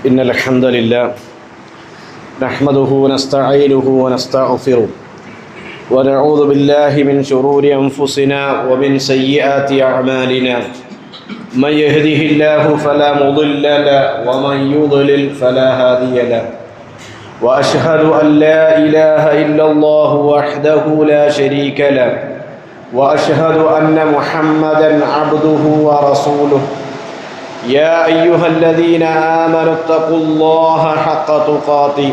إن الحمد لله نحمده ونستعينه ونستغفره ونعوذ بالله من شرور أنفسنا ومن سيئات أعمالنا من يهده الله فلا مضل له ومن يضلل فلا هادي له وأشهد أن لا إله إلا الله وحده لا شريك له وأشهد أن محمدًا عبده ورسوله يا أيها الذين آمنوا اتقوا الله حق تقاته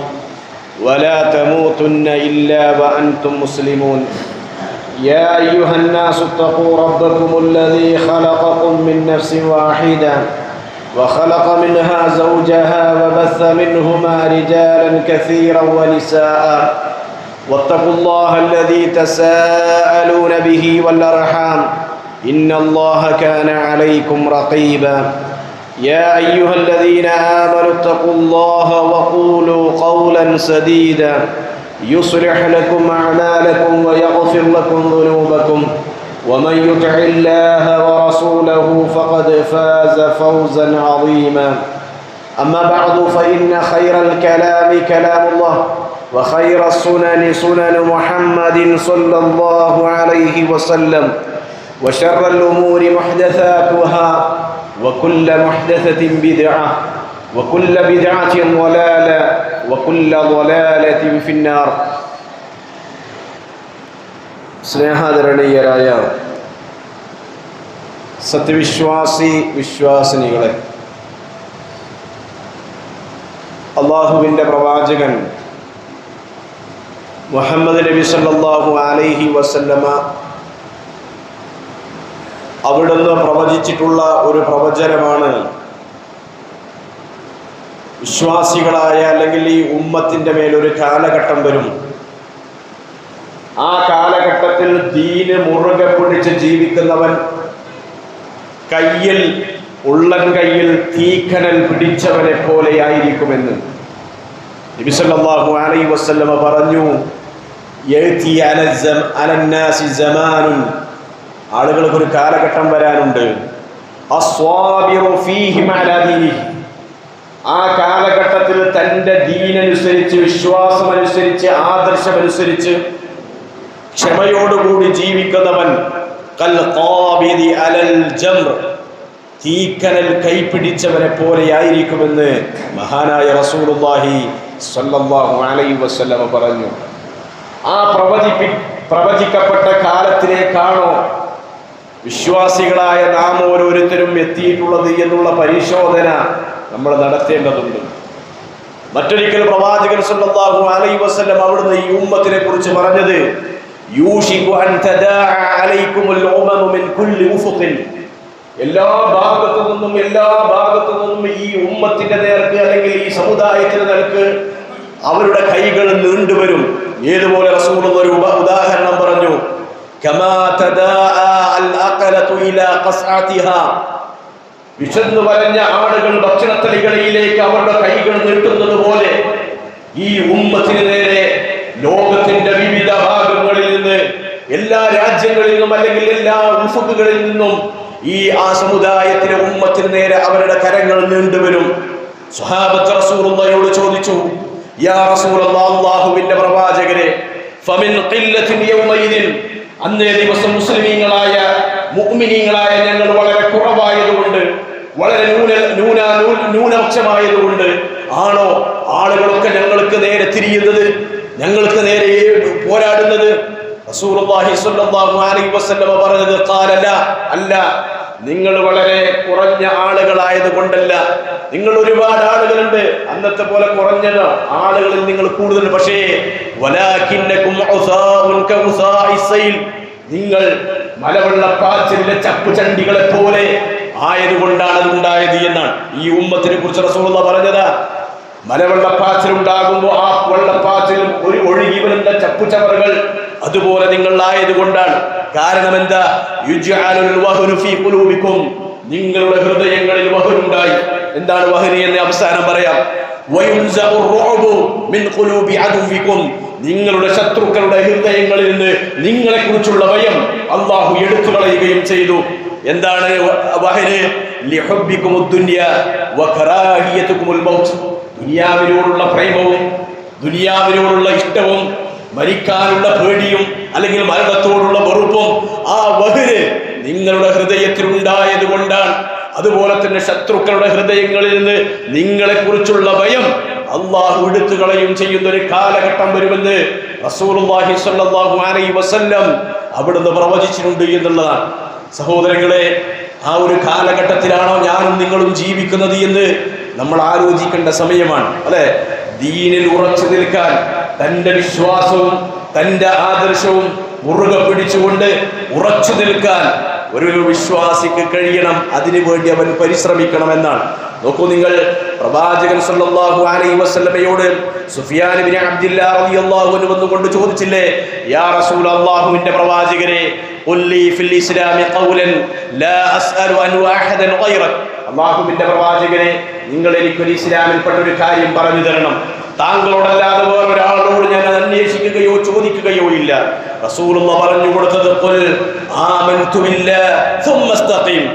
ولا تموتن إلا وأنتم مسلمون يا أيها الناس اتقوا ربكم الذي خلقكم من نفس واحدة وخلق منها زوجها وبث منهما رجالا كثيرا ونساء واتقوا الله الذي تساءلون به والأرحام إن الله كان عليكم رقيبا يا أيها الذين آمنوا اتقوا الله وقولوا قولا سديدا يصلح لكم أعمالكم ويغفر لكم ذنوبكم ومن يطع الله ورسوله فقد فاز فوزا عظيما أما بعد فإن خير الكلام كلام الله وخير السنن سنن محمد صلى الله عليه وسلم وشر الأمور محدثاتها وكل محدثة بدعة وكل بدعة ضلالة وكل ضلالة في النار. സ്നേഹാദരണീയരായ വിശ്വാസിനികളെ, അള്ളാഹുവിൻ്റെ പ്രവാചകൻ മുഹമ്മദ് നബി സല്ലല്ലാഹു അലൈഹി വസല്ലമ അവിടുന്ന് പ്രവചിച്ചിട്ടുള്ള ഒരു പ്രവചനമാണ് വിശ്വാസികളായ അല്ലെങ്കിൽ ഈ ഉമ്മത്തിൻ്റെ മേലൊരു കാലഘട്ടം വരും. ആ കാലഘട്ടത്തിൽ ദീന് മുറുകെ പിടിച്ച് ജീവിക്കുന്നവൻ ഉള്ളൻ കയ്യിൽ തീക്കനൽ പിടിച്ചവനെ പോലെയായിരിക്കുമെന്ന് നബി സല്ലല്ലാഹു അലൈഹി വസല്ലമ പറഞ്ഞു. യഅതി അലന്നാസി സമാനുൻ, ആളുകൾക്ക് ഒരു കാലഘട്ടം വരാനുണ്ട്. അസ്വാബിറു ഫീഹി അലാ ദീനിഹി, ആ കാലഘട്ടത്തിൽ തൻ്റെ ദീനനുസരിച്ച്, വിശ്വാസമനുസരിച്ച്, ആദർശമനുസരിച്ച് ക്ഷമയോടുകൂടി ജീവിക്കുന്നവൻ കൽ ഖാബിദി അലൽ ജംർ, തീക്കനൽ കൈപിടിച്ചവനെ പോലെയായിരിക്കുമെന്ന് മഹാനായ റസൂലുള്ളാഹി സ്വല്ലല്ലാഹു അലൈഹി വസല്ലമ പറഞ്ഞു. ആ പ്രവചിക്കപ്പെട്ട കാലത്തിലേക്കാണോ വിശ്വാസികളായ നാം ഓരോരുത്തരും എത്തിയിട്ടുള്ളത് എന്നുള്ള പരിശോധന നമ്മൾ നടത്തേണ്ടതുണ്ട്. മറ്റൊരിക്കൽ പ്രവാചകൻ സല്ലല്ലാഹു അലൈഹി വസല്ലം അവിടുന്ന് ഈ ഉമ്മത്തിനെ കുറിച്ച് പറഞ്ഞത്, യൂഷികു അൻ തദാഅ അലൈക്കുമുൽ ഉമമു മിൻ കുല്ലി ഉഫുഖിൻ, എല്ലാ ഭാഗത്തു നിന്നും ഈ ഉമ്മത്തിന്റെ നേർക്ക് അല്ലെങ്കിൽ ഈ സമുദായത്തിന്റെ നേർക്ക് അവരുടെ കൈകൾ നീണ്ടുവരും. ഏതുപോലെ റസൂലുള്ളാഹി ഒരു ഉദാഹരണം പറഞ്ഞു, കമാ തദാഅ അൽ അഖലതു ഇലാ ഖസ്അതിഹാ, വിശന്നു വലഞ്ഞ ആളുകൾ ഭക്ഷണത്തലികളിലേക്ക് അവരുടെ കൈകൾ നീട്ടുന്നത് പോലെ ഈ ഉമ്മത്തിന് നേരെ ലോകത്തിന്റെ വിവിധ ഭാഗങ്ങളിൽ നിന്ന്, എല്ലാ രാജ്യങ്ങളിൽ നിന്നും അല്ലെങ്കിൽ എല്ലാ ഉഫുഖുകളിൽ നിന്നും ആ സമുദായത്തിലെ ഉമ്മത്തിന് നേരെ അവരുടെ കരങ്ങൾ നീണ്ടുവരും. സ്വഹാബത്ത് റസൂലുള്ളാഹിയോട് ചോദിച്ചു, യാ റസൂലല്ലാഹ്, അല്ലാഹുവിന്റെ പ്രവാചകരെ, ഫമിൻ ഖില്ലത്തിൻ യൗമയിദിൻ, അന്നേ ദിവസം മുസ്ലിമീങ്ങളായ മുഅ്മിനീങ്ങളായ ഞങ്ങൾ വളരെ കുറവായതുകൊണ്ട്, വളരെ ന്യൂനപക്ഷമായതുകൊണ്ട് ആണോ ആളുകളൊക്കെ ഞങ്ങൾക്ക് നേരെ തിരിയുന്നത്, ഞങ്ങൾക്ക് നേരെ പോരാടുന്നത്? റസൂലുള്ളാഹി സ്വല്ലല്ലാഹു അലൈഹി വസല്ലം പറഞ്ഞത്, ഖാല അല്ല, നിങ്ങൾ വളരെ കുറഞ്ഞ ആളുകളായത് കൊണ്ടല്ല, നിങ്ങൾ ഒരുപാട് ആളുകളുണ്ട്, അന്നത്തെ പോലെ കുറഞ്ഞ ആളുകളിൽ നിങ്ങൾ കൂടുതൽ, പക്ഷേ വലാകിന്നകും ഉസാഉൻ കഉസാഇസ് സൈൽ, നിങ്ങൾ മലവെള്ളപ്പാച്ചിലിലെ ചപ്പുചണ്ടികളെ പോലെ ആയതുകൊണ്ടാണ് അത് ഉണ്ടായത് എന്നാണ്. ഈ ഉമ്മത്തിനെ കുറിച്ച് റസൂലുള്ളാഹി പറഞ്ഞത്, മലവെള്ളപ്പാച്ചിൽ ഉണ്ടാകുമ്പോൾ ആ വെള്ളപ്പാച്ചിൽ ഒരു ഒഴുകി വരുന്ന ചപ്പുചവറുകൾ അതുപോലെ നിങ്ങൾ ആയതുകൊണ്ടാണ്. കാരണം എന്താ? യുജ്അലുൽ വഹ്നു ഫീ ഖുലൂബികും, നിങ്ങളുടെ ഹൃദയങ്ങളിൽ വഹ്നുണ്ടായി. എന്താണ് വഹ്ന് എന്ന് അവസാനം പറയാം. വയുൻസഉർ റുഅബു മിൻ ഖുലൂബി അദുവികും, നിങ്ങളുടെ ശത്രുക്കളുടെ ഹൃദയങ്ങളിൽ നിന്ന് നിങ്ങളെ കുറിച്ചുള്ള ഭയം അല്ലാഹു എടുത്തു കളയുകയും ചെയ്തു. എന്താണ് വഹ്ന്? ലിഹുബ്ബികുമുദ് ദുനിയ വകറാഹിയതുകുമുൽ മൗത്ത്. ദുനിയാവിനോടുള്ള പ്രേമവും ദുനിയാവിനോടുള്ള ഇഷ്ടവും മരിക്കാനുള്ള പേടിയും അല്ലെങ്കിൽ മരണത്തോടുള്ള വെറുപ്പും ആ വഹ്ര് നിങ്ങളുടെ ഹൃദയത്തിൽ ഉണ്ടായത് കൊണ്ടാണ്. അതുപോലെ തന്നെ ശത്രുക്കളുടെ ഹൃദയങ്ങളിൽ നിന്ന് നിങ്ങളെ കുറിച്ചുള്ള ഭയം അള്ളാഹു എടുത്തു കളയും ചെയ്യുന്ന ഒരു കാലഘട്ടം വരുമെന്ന് റസൂലുള്ളാഹി സ്വല്ലല്ലാഹു അലൈഹി വസല്ലം അവിടുന്ന് പ്രവചിച്ചിട്ടുണ്ട് എന്നുള്ളതാണ്. സഹോദരങ്ങളെ, ആ ഒരു കാലഘട്ടത്തിലാണോ ഞാനും നിങ്ങളും ജീവിക്കുന്നത് എന്ന് നമ്മൾ ആലോചിക്കേണ്ട സമയമാണ്, അല്ലെ? ദീനിൽ ഉറച്ചു നിൽക്കാൻ തന്റെ വിശ്വാസവും തന്റെ ആദർശവും മുറുകെ പിടിച്ചുകൊണ്ട് ഉറച്ചു നിൽക്കാൻ ഒരു വിശ്വാസിക്ക് കഴിയണം. അതിനു വേണ്ടി അവൻ പരിശ്രമിക്കണമെന്നാണ്. നോക്കൂ, നിങ്ങൾ പ്രവാചകൻ സല്ലല്ലാഹു അലൈഹി വസല്ലമയോട് സുഫിയാൻ ഇബ്നു അബ്ദില്ലാ റളിയല്ലാഹു അൻഹു വന്നുകൊണ്ട് ചോദിച്ചില്ലേ, യാ റസൂലല്ലാഹുവിന്റെ പ്രവാചകരെ, ഖുല്ലി ഫിൽ ഇസ്ലാമി ഖൗലൻ ലാ അസ്അലു അൻഹു അഹദൻ ഗൈറക. അല്ലാഹുവിന്റെ പ്രവാചകരെ, നിങ്ങൾ എനിക്കൊരു ഇസ്ലാമിൽപ്പെട്ട ഒരു കാര്യം പറഞ്ഞു തരണം. താങ്കളോടല്ലാതെ വേറൊരാളോട് ഞാൻ അന്വേഷിക്കുകയോ ചോദിക്കുകയോ ഇല്ല. റസൂലുള്ളാഹി പറഞ്ഞു കൊടുത്തത് ഖുൽ ആമൻതു ബില്ലാഹി സുമ്മ ഇസ്തഖീം.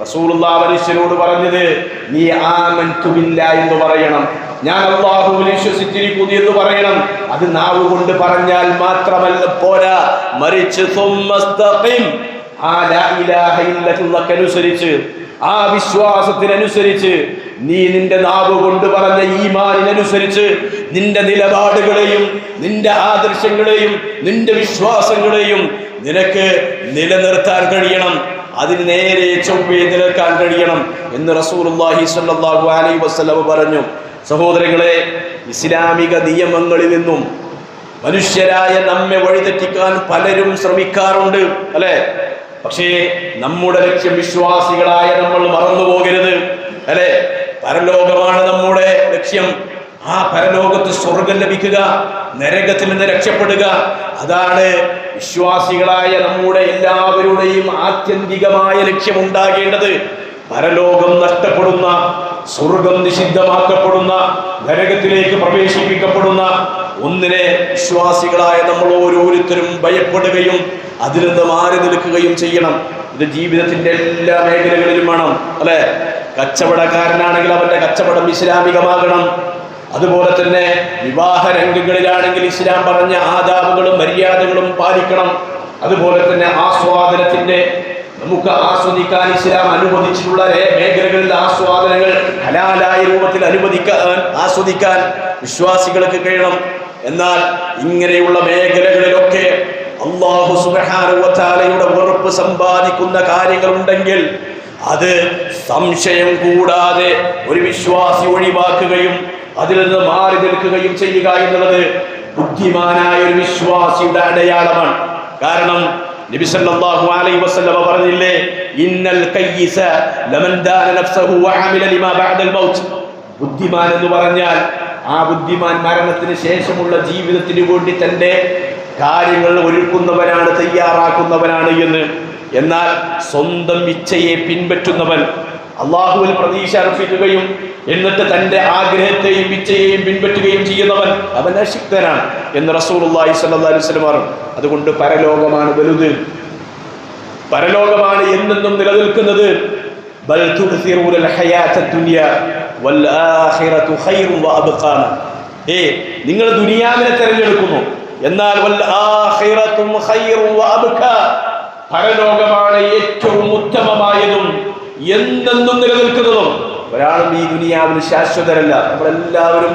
റസൂലുള്ളാഹി മനുഷ്യരോട് പറഞ്ഞത് നീ ആമൻതു ബില്ലാഹി എന്ന് പറയണം, ഞാൻ അല്ലാഹുവിൽ വിശ്വസിച്ചിരിക്കുന്നു എന്ന് പറയണം. അത് നാവ് കൊണ്ട് പറഞ്ഞാൽ മാത്രമല്ല പോരാ, മറിച്ച് സുമ്മ ഇസ്തഖീം, ആ ലാ ഇലാഹ ഇല്ലല്ലാഹ് അനുസരിച്ച്, ആ വിശ്വാസത്തിനനുസരിച്ച്, നീ നിന്റെ നാവ് കൊണ്ട് പറഞ്ഞ ഈമാനിനനുസരിച്ച് നിന്റെ നിലപാടുകളെയും നിന്റെ ആദർശങ്ങളെയും നിന്റെ വിശ്വാസങ്ങളെയും നിനക്ക് നിലനിർത്താൻ കഴിയണം. അതിന് നേരെ ചൊവ്വേ നിൽക്കാൻ കഴിയണം എന്ന് റസൂലുള്ളാഹി സ്വല്ലല്ലാഹു അലൈഹി വസല്ലം പറഞ്ഞു. സഹോദരങ്ങളെ, ഇസ്ലാമിക നിയമങ്ങളിൽ നിന്നും മനുഷ്യരായ നമ്മെ വഴിതെറ്റിക്കാൻ പലരും ശ്രമിക്കാറുണ്ട്, അല്ലെ? പക്ഷേ നമ്മുടെ ലക്ഷ്യം വിശ്വാസികളായ നമ്മൾ മറന്നു പോകരുത്, അല്ലെ? പരലോകമാണ് നമ്മുടെ ലക്ഷ്യം. ആ പരലോകത്ത് സ്വർഗം ലഭിക്കുക, നരകത്തിൽ നിന്ന് രക്ഷപ്പെടുക, അതാണ് വിശ്വാസികളായ നമ്മുടെ എല്ലാവരുടെയും ആത്യന്തികമായ ലക്ഷ്യം ഉണ്ടാകേണ്ടത്. പരലോകം നഷ്ടപ്പെടുന്ന, സ്വർഗം നിഷിദ്ധമാക്കപ്പെടുന്ന, നരകത്തിലേക്ക് പ്രവേശിപ്പിക്കപ്പെടുന്ന ഒന്നിനെ വിശ്വാസികളായ നമ്മൾ ഓരോരുത്തരും ഭയപ്പെടുകയും അതിൽ നിന്ന് മാറി നിൽക്കുകയും ചെയ്യണം. ഇത് ജീവിതത്തിന്റെ എല്ലാ മേഖലകളിലും വേണം, അല്ലെ? കച്ചവടക്കാരനാണെങ്കിൽ അവന്റെ കച്ചവടം ഇസ്ലാമികമാകണം. അതുപോലെ തന്നെ വിവാഹ രംഗങ്ങളിലാണെങ്കിൽ ഇസ്ലാം പറഞ്ഞ ആദാബുകളും മര്യാദകളും പാലിക്കണം. അതുപോലെ തന്നെ ആസ്വാദനത്തിന്റെ, നമുക്ക് ആസ്വദിക്കാൻ ഇസ്ലാം അനുവദിച്ചിട്ടുള്ള മേഖലകളിൽ ആസ്വാദനങ്ങൾ ഹലാലായ രൂപത്തിൽ ആസ്വദിക്കാൻ വിശ്വാസികൾക്ക് കഴിയണം. എന്നാൽ ഇങ്ങനെയുള്ള മേഖലകളിലൊക്കെ അല്ലാഹു സുബ്ഹാനഹു വ തആലയുടെ വെറുപ്പ് സമ്പാദിക്കുന്ന കാര്യങ്ങൾ ഉണ്ടെങ്കിൽ അത് സംശയം കൂടാതെ ഒരു വിശ്വാസി ഒഴിവാക്കുകയും അതിൽ നിന്ന് മാറി നിൽക്കുകയും ചെയ്യുക എന്നുള്ളത് ബുദ്ധിമാനായ ഒരു വിശ്വാസിയുടെ അടയാളമാണ്. കാരണം നബി സല്ലല്ലാഹു അലൈഹി വസല്ലം പറഞ്ഞില്ലേ, ഇന്നൽ കയ്യിസ ലമൻ ദാന നഫ്സഹു വഅമില ലിമാ ബഅദൽ മൗത്ത്. ബുദ്ധിമാൻ എന്ന് പറഞ്ഞാൽ ആ ബുദ്ധിമാൻ മരണത്തിന് ശേഷമുള്ള ജീവിതത്തിന് വേണ്ടി തന്റെ കാര്യങ്ങൾ ഒരുക്കുന്നവനാണ്, തയ്യാറാക്കുന്നവനാണ് എന്ന്. എന്നാൽ സ്വന്തം ഇച്ഛയെ പിൻപറ്റുന്നവൻ, അള്ളാഹുവിൽ പ്രതീക്ഷ അർപ്പിക്കുകയും എന്നിട്ട് തന്റെ ആഗ്രഹത്തെയും ഇച്ഛയെയും പിൻപറ്റുകയും ചെയ്യുന്നവൻ അവൻ അശക്തനാണ് എന്ന് റസൂലുള്ളാഹി സ്വല്ലല്ലാഹു അലൈഹി വസല്ലം പറഞ്ഞു. അതുകൊണ്ട് പരലോകമാണ് വലുത്, പരലോകമാണ് എന്നെന്നും നിലനിൽക്കുന്നത്. ബൽ തുഅ്സിറൂനൽ ഹയാത്തദ് ദുനിയ വൽ ആഖിറതു ഖൈറുൻ വഅബ്ഖാ. നിങ്ങൾ ദുനിയാവിനെ തിരഞ്ഞെടുക്കുന്നു, എന്നാൽ വൽ ആഖിറതു ഖൈറുൻ വഅബ്ഖാ, പരലോകമാണ് ഏറ്റവും ഉത്തമമായതും എന്നെന്നും നിലനിൽക്കുന്നതും. ഒരാളും ഈ ദുനിയാവിൽ ശാശ്വതരല്ല. നമ്മളെല്ലാവരും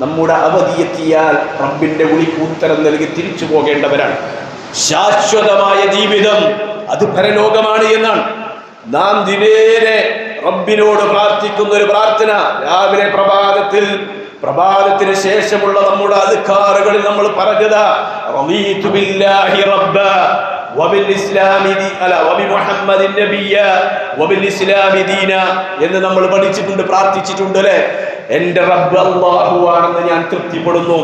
നമ്മുടെ അവധിയെത്തിയാൽ റബ്ബിന്റെ വിളിക്ക് ഉത്തരം നൽകി തിരിച്ചു പോകേണ്ടവരാണ്. ശാശ്വതമായ ജീവിതം അത് പരലോകമാണ് എന്നാണ് നാം ദിനേനെ റബ്ബിനോട് പ്രാർത്ഥിക്കുന്ന ഒരു പ്രാർത്ഥന. രാവിലെ പ്രഭാതത്തിന് ശേഷമുള്ള നമ്മുടെ അദ്കാറുകളിൽ നമ്മൾ പറഞ്ഞതാ, റളീതു ബില്ലാഹി റബ്ബ വബിമുഹമ്മദിൻ നബിയ്യ വബിൽഇസ്ലാമി ദീന എന്ന് നമ്മൾ പഠിച്ചിട്ടുണ്ട്, പ്രാർത്ഥിച്ചിട്ടുണ്ട്, അല്ലേ? എന്റെ റബ്ബ് അല്ലാഹു ആണെന്ന് ഞാൻ തൃപ്തിപ്പെടുന്നു,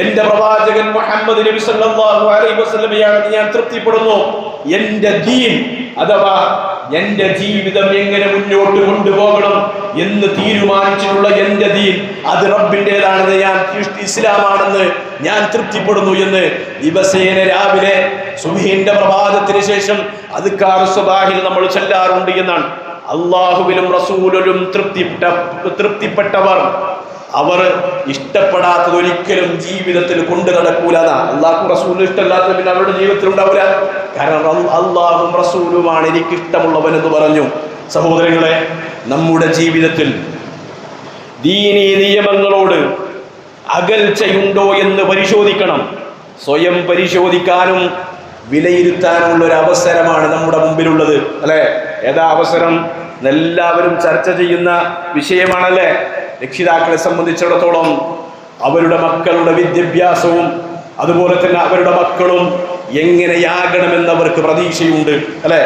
എന്റെ പ്രവാചകൻ മുഹമ്മദ് നബി സല്ലല്ലാഹു അലൈഹി വസല്ലമയാണെന്ന് ഞാൻ തൃപ്തിപ്പെടുന്നു. എന്റെ ദീൻ അഥവാ എന്റെ ജീവിതം എങ്ങനെ മുന്നോട്ട് കൊണ്ടുപോകണം എന്ന് തീരുമാനിച്ചിട്ടുള്ള എന്റെ ദീൻ അത് റബ്ബിൻ്റെതാണെന്ന് ഞാൻ, ഇസ്ലാമാണെന്ന് ഞാൻ തൃപ്തിപ്പെടുന്നു എന്ന് ദിവസേന രാവിലെ സുബ്ഹിന്റെ പ്രഭാതത്തിന് ശേഷം അദ്കാർ സുബാഹിൽ നമ്മൾ ചൊല്ലാറുണ്ട് എന്നാണ്. അള്ളാഹുവിലും റസൂലിലും തൃപ്തിപ്പെട്ടവർ അവർ ഇഷ്ടപ്പെടാത്തത് ഒരിക്കലും ജീവിതത്തിൽ കൊണ്ടു നടക്കൂല. അള്ളാഹു റസൂൽ ഇഷ്ടമല്ലാത്ത പിന്നെ അവരുടെ ജീവിതത്തിൽ ഉണ്ടാവില്ല. കാരണം അള്ളാഹും റസൂലുമാണ് എനിക്ക് ഇഷ്ടമുള്ളവൻ എന്ന് പറഞ്ഞു. സഹോദരങ്ങളെ, നമ്മുടെ ജീവിതത്തിൽ ദീനീ നിയമങ്ങളോട് അകൽച്ചയുണ്ടോ എന്ന് പരിശോധിക്കണം. സ്വയം പരിശോധിക്കാനും വിലയിരുത്താനുള്ള ഒരു അവസരമാണ് നമ്മുടെ മുമ്പിലുള്ളത്, അല്ലെ? ഏതാ അവസരം? എല്ലാവരും ചർച്ച ചെയ്യുന്ന വിഷയമാണല്ലേ. രക്ഷിതാക്കളെ സംബന്ധിച്ചിടത്തോളം അവരുടെ മക്കളുടെ വിദ്യാഭ്യാസവും അതുപോലെ തന്നെ അവരുടെ മക്കളും എങ്ങനെയാകണമെന്ന് അവർക്ക് പ്രതീക്ഷയുണ്ട്, അല്ലെ?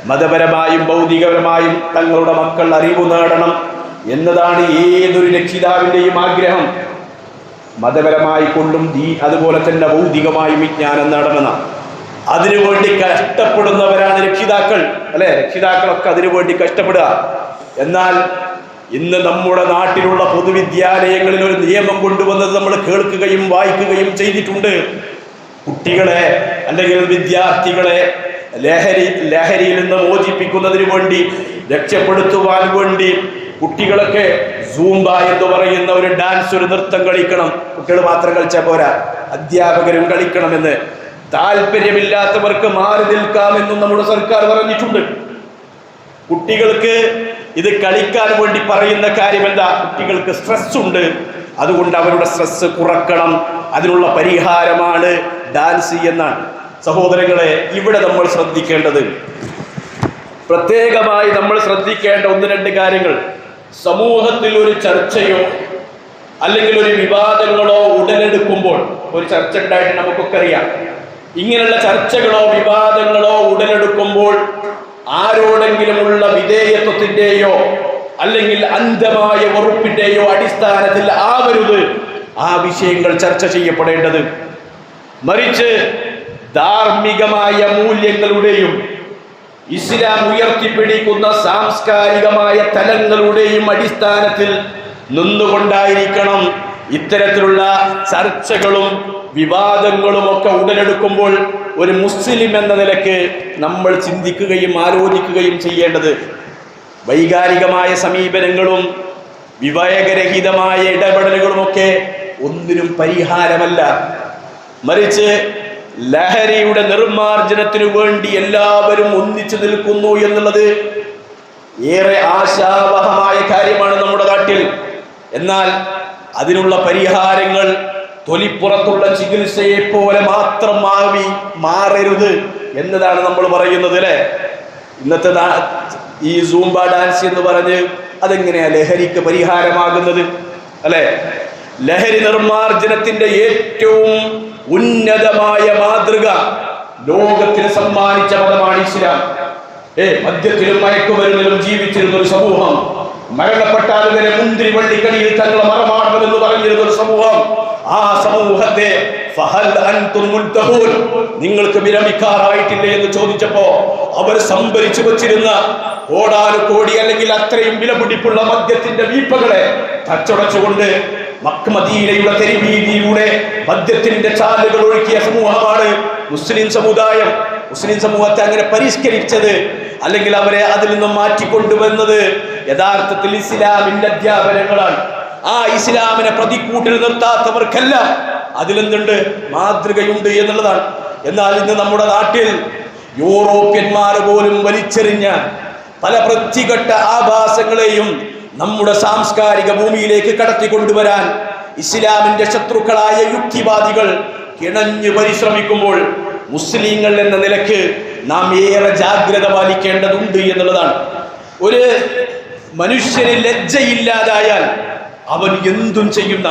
മതപരമായും ഭൗതികപരമായും തങ്ങളുടെ മക്കൾ അറിവ് നേടണം എന്നതാണ് ഏതൊരു രക്ഷിതാവിൻ്റെയും ആഗ്രഹം. മതപരമായി കൊണ്ടും അതുപോലെ തന്നെ ഭൗതികമായും വിജ്ഞാനം നേടണം. അതിനുവേണ്ടി കഷ്ടപ്പെടുന്നവരാണ് രക്ഷിതാക്കൾ, അല്ലെ? രക്ഷിതാക്കളൊക്കെ അതിനുവേണ്ടി കഷ്ടപ്പെടുക. എന്നാൽ ഇന്ന് നമ്മുടെ നാട്ടിലുള്ള പൊതുവിദ്യാലയങ്ങളിൽ ഒരു നിയമം കൊണ്ടുവന്നത് നമ്മൾ കേൾക്കുകയും വായിക്കുകയും ചെയ്തിട്ടുണ്ട്. കുട്ടികളെ അല്ലെങ്കിൽ വിദ്യാർത്ഥികളെ ലഹരിയിൽ നിന്ന് മോചിപ്പിക്കുന്നതിന് വേണ്ടി, രക്ഷപ്പെടുത്തുവാൻ വേണ്ടി കുട്ടികളൊക്കെ സൂംബ എന്ന് പറയുന്ന ഒരു ഡാൻസ്, ഒരു നൃത്തം കളിക്കണം. കുട്ടികൾ മാത്രം കളിച്ചാൽ പോരാ, അധ്യാപകരും കളിക്കണമെന്ന്. താല്പര്യമില്ലാത്തവർക്ക് മാറി നിൽക്കാമെന്നും നമ്മുടെ സർക്കാർ പറഞ്ഞിട്ടുണ്ട്. കുട്ടികൾക്ക് ഇത് കളിക്കാൻ വേണ്ടി പറയുന്ന കാര്യം എന്താ? കുട്ടികൾക്ക് സ്ട്രെസ് ഉണ്ട്, അതുകൊണ്ട് അവരുടെ സ്ട്രെസ് കുറക്കണം, അതിനുള്ള പരിഹാരമാണ് ഡാൻസ് എന്നാണ്. സഹോദരങ്ങളെ, ഇവിടെ നമ്മൾ ശ്രദ്ധിക്കേണ്ടത്, പ്രത്യേകമായി നമ്മൾ ശ്രദ്ധിക്കേണ്ട ഒന്ന് രണ്ട് കാര്യങ്ങൾ. സമൂഹത്തിൽ ഒരു ചർച്ചയോ അല്ലെങ്കിൽ ഒരു വിവാദങ്ങളോ ഉടലെടുക്കുമ്പോൾ, ഒരു ചർച്ച ഉണ്ടായിട്ട് നമുക്കൊക്കെ അറിയാം, ഇങ്ങനെയുള്ള ചർച്ചകളോ വിവാദങ്ങളോ ഉടലെടുക്കുമ്പോൾ ആരോടെങ്കിലുമുള്ള വിധേയത്വത്തിന്റെയോ അല്ലെങ്കിൽ അന്ധമായ വെറുപ്പിന്റെയോ അടിസ്ഥാനത്തിൽ ആവരുത് ആ വിഷയങ്ങൾ ചർച്ച ചെയ്യപ്പെടേണ്ടത്. മറിച്ച് ധാർമ്മികമായ മൂല്യങ്ങളുടെയും ഇസ്ലാം ഉയർത്തിപ്പിടിക്കുന്ന സാംസ്കാരികമായ തലങ്ങളുടെയും അടിസ്ഥാനത്തിൽ നിന്നുകൊണ്ടായിരിക്കണം ഇത്തരത്തിലുള്ള ചർച്ചകളും വിവാദങ്ങളും ഒക്കെ ഉടലെടുക്കുമ്പോൾ ഒരു മുസ്ലിം എന്ന നിലയ്ക്ക് നമ്മൾ ചിന്തിക്കുകയും ആലോചിക്കുകയും ചെയ്യേണ്ടത്. വൈകാരികമായ സമീപനങ്ങളും വിവേകരഹിതമായ ഇടപെടലുകളുമൊക്കെ ഒന്നിനും പരിഹാരമല്ല. മറിച്ച് ലഹരിയുടെ നിർമ്മാർജ്ജനത്തിനു വേണ്ടി എല്ലാവരും ഒന്നിച്ചു നിൽക്കുന്നു എന്നുള്ളത് ഏറെ ആശാവഹമായ കാര്യമാണ് നമ്മുടെ നാട്ടിൽ. എന്നാൽ അതിനുള്ള പരിഹാരങ്ങൾ തൊലിപ്പുറത്തുള്ള ചികിത്സയെ പോലെ മാത്രം മാറരുത് എന്നതാണ് നമ്മൾ പറയുന്നത്, അല്ലെ? ഇന്നത്തെ ഈ സൂംബ ഡാൻസ് എന്ന് പറഞ്ഞ് അതെങ്ങനെയാ ലഹരിക്ക് പരിഹാരമാകുന്നത്, അല്ലെ? ലഹരി നിർമ്മാർജ്ജനത്തിന്റെ ഏറ്റവും ഉന്നതമായ മാതൃക ലോകത്തിന് സമ്മാനിച്ച മതമാണ് ഇസ്ലാം. മദ്യത്തിലും മയക്കുമരുന്നിലും ജീവിച്ചിരുന്ന ഒരു സമൂഹം, മരണപ്പെട്ടാൽ വരെ മുന്തിരി വള്ളിക്കടിയിൽ തങ്ങളെ മറമാടണമെന്ന് പറഞ്ഞിരുന്ന ഒരു സമൂഹം, ആ സമൂഹത്തെ നിങ്ങൾക്ക് വിരമിക്കാറായിട്ടില്ലേ എന്ന് ചോദിച്ചപ്പോ അവർ സംഭരിച്ചു വച്ചിരുന്ന കോടാനുകോടി അല്ലെങ്കിൽ അത്രയും വിലപിടിപ്പുള്ള മദ്യത്തിന്റെ വീപ്പകളെ തച്ചുടച്ചുകൊണ്ട് മദീനയുടെ തെരുവീതിയിലൂടെ മദ്യത്തിന്റെ ചാലുകൾ ഒഴുക്കിയ സമൂഹമാണ് മുസ്ലിം സമുദായം. മുസ്ലിം സമൂഹത്തെ അങ്ങനെ പരിഷ്കരിച്ചത് അല്ലെങ്കിൽ അവരെ അതിൽ നിന്നും മാറ്റിക്കൊണ്ടുവന്നത് യഥാർത്ഥത്തിൽ ഇസ്ലാമിന്റെ അധ്യാപനങ്ങളാണ്. ആ ഇസ്ലാമിനെ പ്രതിക്കൂട്ടിൽ നിർത്താത്തവർക്കെല്ലാം അതിലെന്തുണ്ട്? മാതൃകയുണ്ട് എന്നുള്ളതാണ്. എന്നാൽ ഇന്ന് നമ്മുടെ നാട്ടിൽ യൂറോപ്യന്മാർ പോലും വലിച്ചെറിഞ്ഞ പല വൃത്തികെട്ട ആഭാസങ്ങളെയും നമ്മുടെ സാംസ്കാരിക ഭൂമിയിലേക്ക് കടത്തിക്കൊണ്ടുവരാൻ ഇസ്ലാമിന്റെ ശത്രുക്കളായ യുക്തിവാദികൾ കിണഞ്ഞു പരിശ്രമിക്കുമ്പോൾ മുസ്ലിങ്ങൾ എന്ന നിലക്ക് നാം ഏറെ ജാഗ്രത പാലിക്കേണ്ടതുണ്ട് എന്നുള്ളതാണ്. ഒരു മനുഷ്യന് ലജ്ജയില്ലാതായാൽ അവൻ എന്തും ചെയ്യുന്ന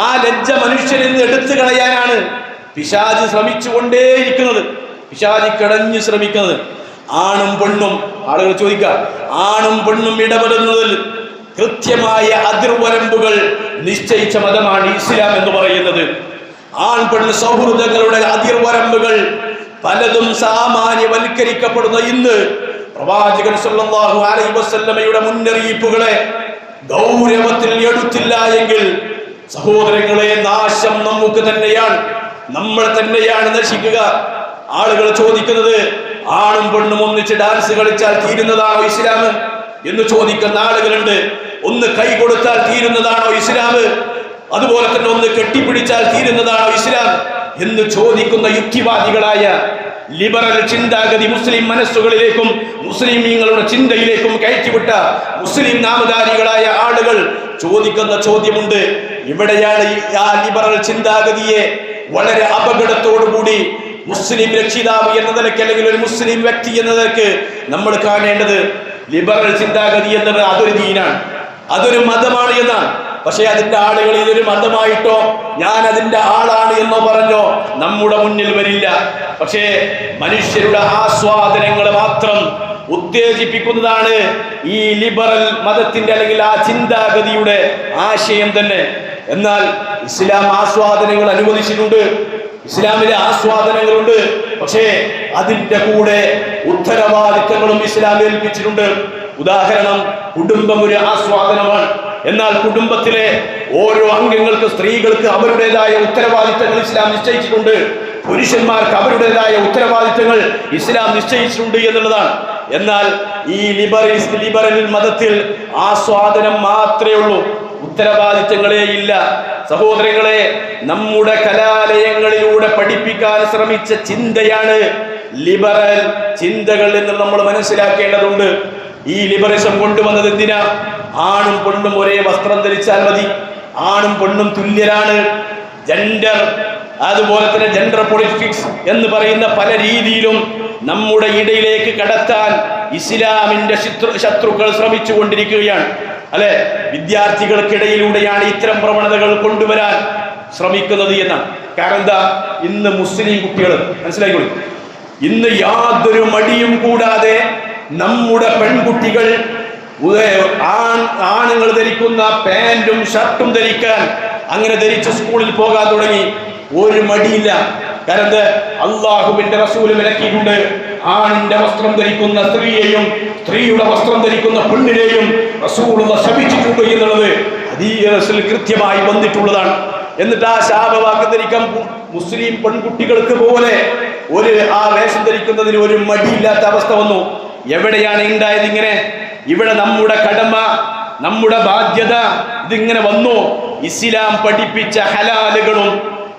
ആ ലജ്ജ മനുഷ്യനിൽ നിന്ന് എടുത്തു കളയാനാണ് പിശാച് ശ്രമിച്ചുകൊണ്ടേയിരിക്കുന്നത്, പിശാച് കിടഞ്ഞു ശ്രമിക്കുന്നത്. ആണും പെണ്ണും, ആളുകൾ ചോദിക്കുക, ആണും പെണ്ണും ഇടപെടുന്നതിൽ കൃത്യമായ അതിർവരമ്പുകൾ നിശ്ചയിച്ച മതമാണ് ഇസ്ലാം എന്ന് പറയുന്നത്. ആൺ പെണ്ണ് സൗഹൃദങ്ങളുടെ അതിർവരമ്പുകൾ പലതും സാമാന്യവൽക്കരിക്കപ്പെടുന്ന ഇന്ന് പ്രവാചകൻ സല്ലല്ലാഹു അലൈഹി വസല്ലമയുടെ മുന്നറിയിപ്പുകളെ ഗൗരവത്തിൽ എടുത്തില്ല എങ്കിൽ സഹോദരങ്ങളെ, നാശം നമുക്ക് തന്നെയാണ്, നമ്മൾ തന്നെയാണ് നശിക്കുക. ആളുകൾ ചോദിക്കുന്നത്, ആണും പെണ്ണും ഒന്നിച്ച് ഡാൻസ് കളിച്ചാൽ തീരുന്നതാണോ ഇസ്ലാം? എന്ന് ചോദിക്കുന്ന ആളുകളുണ്ട്. ഒന്ന് കൈ കൊടുത്താൽ തീരുന്നതാണോ ഇസ്ലാം? അതുപോലെ തന്നെ ഒന്ന് കെട്ടിപ്പിടിച്ചാൽ തീരുന്നതാണോ ഇസ്ലാം എന്ന് ചോദിക്കുന്ന യുക്തിവാദികളായ ലിബറൽ ചിന്താഗതി മുസ്ലിം മനസ്സുകളിലേക്കും മുസ്ലിമീങ്ങളുടെ ചിന്തയിലേക്കും കയറ്റിവിട്ട മുസ്ലിം നാമധാരികളായ ആളുകൾ ചോദിക്കുന്ന ചോദ്യമുണ്ട്. ഇവിടെയാണ് ആ ലിബറൽ ചിന്താഗതിയെ വളരെ അപകടത്തോടുകൂടി മുസ്ലിം രക്ഷിതാവ് എന്ന നിലയ്ക്ക് അല്ലെങ്കിൽ ഒരു മുസ്ലിം വ്യക്തി എന്ന നിലയ്ക്ക് നമ്മൾ കാണേണ്ടത്. ലിബറൽ ചിന്താഗതി എന്നത് അതൊരു ദീനാണ്, അതൊരു മതമാണ് എന്നാണ്. പക്ഷെ അതിന്റെ ആളുകൾ ഇതൊരു മതമായിട്ടോ ഞാൻ അതിന്റെ ആളാണ് എന്നോ പറഞ്ഞോ നമ്മുടെ മുന്നിൽ വരില്ല. പക്ഷേ മനുഷ്യരുടെ ആസ്വാദനങ്ങൾ മാത്രം ഉത്തേജിപ്പിക്കുന്നതാണ് ഈ ലിബറൽ മതത്തിന്റെ അല്ലെങ്കിൽ ആ ചിന്താഗതിയുടെ ആശയം തന്നെ. എന്നാൽ ഇസ്ലാം ആസ്വാദനങ്ങൾ അനുവദിച്ചിട്ടുണ്ട്, ഇസ്ലാമിലെ ആസ്വാദനങ്ങളുണ്ട്. പക്ഷേ അതിന്റെ കൂടെ ഉത്തരവാദിത്തങ്ങളും ഇസ്ലാം ഏൽപ്പിച്ചിട്ടുണ്ട്. ഉദാഹരണം, കുടുംബം ഒരു ആസ്വാദനമാണ്. എന്നാൽ കുടുംബത്തിലെ ഓരോ അംഗങ്ങൾക്ക്, സ്ത്രീകൾക്ക് അവരുടേതായ ഉത്തരവാദിത്തങ്ങൾ ഇസ്ലാം നിശ്ചയിച്ചിട്ടുണ്ട്. പുരുഷന്മാർക്ക് അവരുടേതായ ഉത്തരവാദിത്തങ്ങൾ ഇസ്ലാം നിശ്ചയിച്ചിട്ടുണ്ട് എന്നുള്ളതാണ്. എന്നാൽ ഈ ലിബറൽ മതത്തിൽ ആസ്വാദനം മാത്രമേ ഉള്ളൂ, ഉത്തരവാദിത്തങ്ങളേ ഇല്ല. സഹോദരങ്ങളെ, നമ്മുടെ കലാലയങ്ങളിലൂടെ പഠിപ്പിക്കാൻ ശ്രമിച്ച ചിന്തയാണ് ലിബറൽ ചിന്തകൾ എന്ന് നമ്മൾ മനസ്സിലാക്കേണ്ടതുണ്ട്. ഈ ലിബറലിസം കൊണ്ടുവന്നത് എന്തിനാ? ആണും പെണ്ണും ഒരേ വസ്ത്രം ധരിച്ചാൽ മതി, ആണും പെണ്ണും തുല്യരാണ്, ജെൻഡർ, അതുപോലെ തന്നെ ജെൻഡർ പൊളിറ്റിക്സ് എന്ന് പറയുന്ന പല രീതിയിലും നമ്മുടെ ഇടയിലേക്ക് കടത്താൻ ഇസ്ലാമിന്റെ ശത്രുക്കൾ ശ്രമിച്ചു കൊണ്ടിരിക്കുകയാണ്. അല്ലെ, വിദ്യാർത്ഥികൾക്കിടയിലൂടെയാണ് ഇത്തരം പ്രവണതകൾ കൊണ്ടുവരാൻ ശ്രമിക്കുന്നത് എന്നാണ്. കാരണം എന്താ? ഇന്ന് മുസ്ലിം കുട്ടികൾ മനസ്സിലായിക്കോളൂ, ഇന്ന് യാതൊരു മടിയും കൂടാതെ നമ്മുടെ പെൺകുട്ടികൾ ആണുങ്ങൾ ധരിക്കുന്ന പാന്റും ഷർട്ടും ധരിക്കാൻ, അങ്ങനെ ധരിച്ച് സ്കൂളിൽ പോകാൻ തുടങ്ങി. ഒരു മടിയില്ല. കാരണം അള്ളാഹുവിന്റെ റസൂൽ വിലക്കിയിട്ടുണ്ട്. ആണിന്റെ വസ്ത്രം ധരിക്കുന്ന സ്ത്രീയെയും സ്ത്രീയുടെ വസ്ത്രം ധരിക്കുന്ന പെണ്ണിനെയും റസൂലുള്ള ശപിച്ചിട്ടുണ്ട് എന്നുള്ളത് ഹദീസിൽ കൃത്യമായി വന്നിട്ടുള്ളതാണ്. എന്നിട്ട് ആ ശാപവാക്യം ധരിക്കാൻ മുസ്ലിം പെൺകുട്ടികൾക്ക് പോലെ ആ വേഷം ധരിക്കുന്നതിന് ഒരു മടിയില്ലാത്ത അവസ്ഥ വന്നു. എവിടെയാണ് ഉണ്ടായത് ഇങ്ങനെ? ഇവിടെ നമ്മുടെ കടമ, നമ്മുടെ ബാധ്യത ഇതിങ്ങനെ വന്നു. ഇസ്ലാം പഠിപ്പിച്ച ഹലാലുകളും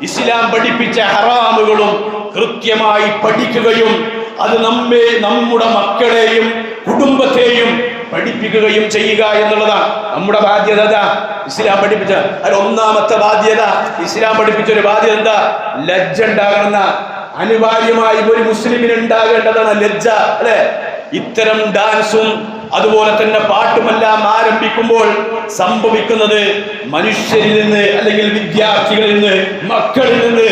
ഇസ്ലാം പഠിപ്പിച്ച ഹറാമുകളും കൃത്യമായി പഠിക്കുകയും അത് നമ്മുടെ മക്കളെയും കുടുംബത്തെയും പഠിപ്പിക്കുകയും ചെയ്യുക എന്നുള്ളതാണ് നമ്മുടെ ബാധ്യത. ഇസ്ലാം പഠിപ്പിച്ച അതിൽ ഒന്നാമത്തെ ബാധ്യത, ഇസ്ലാം പഠിപ്പിച്ച ഒരു ബാധ്യത എന്താ? ലജ്ജ ഉണ്ടാകണമെന്ന. അനിവാര്യമായി ഒരു മുസ്ലിമിന് ഉണ്ടാകേണ്ടതാണ് ലജ്ജ, അല്ലെ? ഇത്തരം ഡാൻസും അതുപോലെ തന്നെ പാട്ടുമെല്ലാം ആരംഭിക്കുമ്പോൾ സംഭവിക്കുന്നത് മനുഷ്യരിൽ നിന്ന് അല്ലെങ്കിൽ വിദ്യാർത്ഥികളിൽ നിന്ന്, മക്കളിൽ നിന്ന്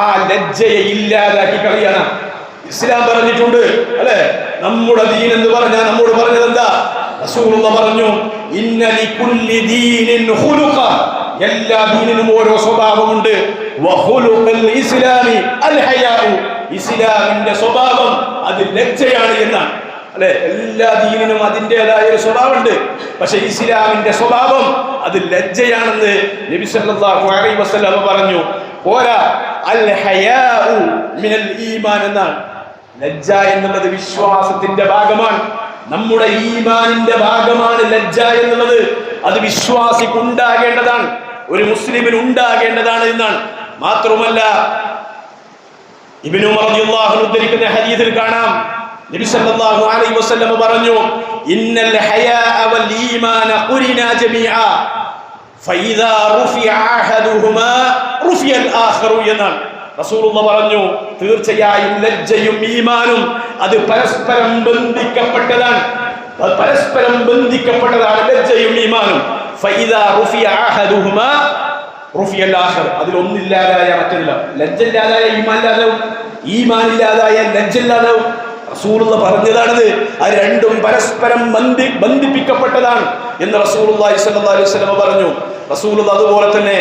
ആ ലജ്ജയെ ഇല്ലാതാക്കി കളയാണ്. ഇസ്ലാം പറഞ്ഞിട്ടുണ്ട്, അല്ലെ? നമ്മുടെ ദീൻ എന്ന് പറഞ്ഞാൽ നമ്മോട് പറഞ്ഞത് എന്താ? റസൂലുള്ള പറഞ്ഞു, ഇന്ന ലികുല്ലി ദീനിൻ ഖുലുഖ, എല്ലാ ദീനിനും ഓരോ സ്വഭാവമുണ്ട്. വഖുലുഖുൽ ഇസ്ലാമി അൽ ഹയാഉ, ഇസ്ലാമിന്റെ സ്വഭാവം അത് ലജ്ജയാണ് എന്നാണ്. അല്ലെ, എല്ലാ ദീനിനും അതിൻ്റെതായ ഒരു സ്വഭാവമുണ്ട്. പക്ഷെ ഇസ്ലാമിന്റെ സ്വഭാവം അത് ലജ്ജയാണെന്ന് നബി സല്ലല്ലാഹു അലൈഹി വസല്ലം പറഞ്ഞു. പോരാ, അൽ ഹയാഉ മിനൽ ഈമാൻ എന്നാണ്. ലജ്ജ എന്നുള്ളത് വിശ്വാസത്തിന്റെ ഭാഗമാണ്, നമ്മുടെ ഈമാനിന്റെ ഭാഗമാണ് ലജ്ജ എന്നുള്ളത്. അത് വിശ്വാസിക്ക് ഉണ്ടാകേണ്ടതാണ്, ഒരു മുസ്ലിമിന് ഉണ്ടാകേണ്ടതാണ് എന്നാണ്. മാത്രമല്ല, ഇബ്നു ഉമർ റളിയല്ലാഹു അൻഹു ഉദ്ധരിക്കുന്ന ഹദീസിൽ കാണാം, നബി സല്ലല്ലാഹു അലൈഹി വസല്ലം പറഞ്ഞു, ഇന്നൽ ഹയാഅ വൽ ഈമാന ഖുരിനാ ജമീഅ ഫഇദാ റുഫിഅ അഹദുഹുമാ റുഫിയൽ ആഖറു എന്നാണ്. റസൂലുള്ളാഹി പറഞ്ഞു, തീർച്ചയായും ലജ്ജയും ഈമാനും അത് പരസ്പരം ബന്ധിക്കപ്പെട്ടതാണ്. പരസ്പരം ബന്ധിക്കപ്പെട്ടതാണ് ലജ്ജയും ഈമാനും. ഫഇദാ റുഫിഅ അഹദുഹുമാ റുഫിയൽ ആഖർ, അതിൽ ഒന്നില്ലാതായ മറ്റൊന്നില്ല. ലജ്ജ ഇല്ലാതായ ഈമാൻ ഇല്ലാതാവും, ഈമാൻ ഇല്ലാതായ ലജ്ജ ഇല്ലാതാവും. റസൂലുള്ളാഹി പറഞ്ഞതാണിത്. അത് രണ്ടും പരസ്പരം ബന്ധിപ്പിക്കപ്പെട്ടതാണ് എന്ന് റസൂലുള്ളാഹി സ്വല്ലല്ലാഹു അലൈഹി വസല്ലം പറഞ്ഞു. റസൂലുള്ളാഹി അതുപോലെ തന്നെ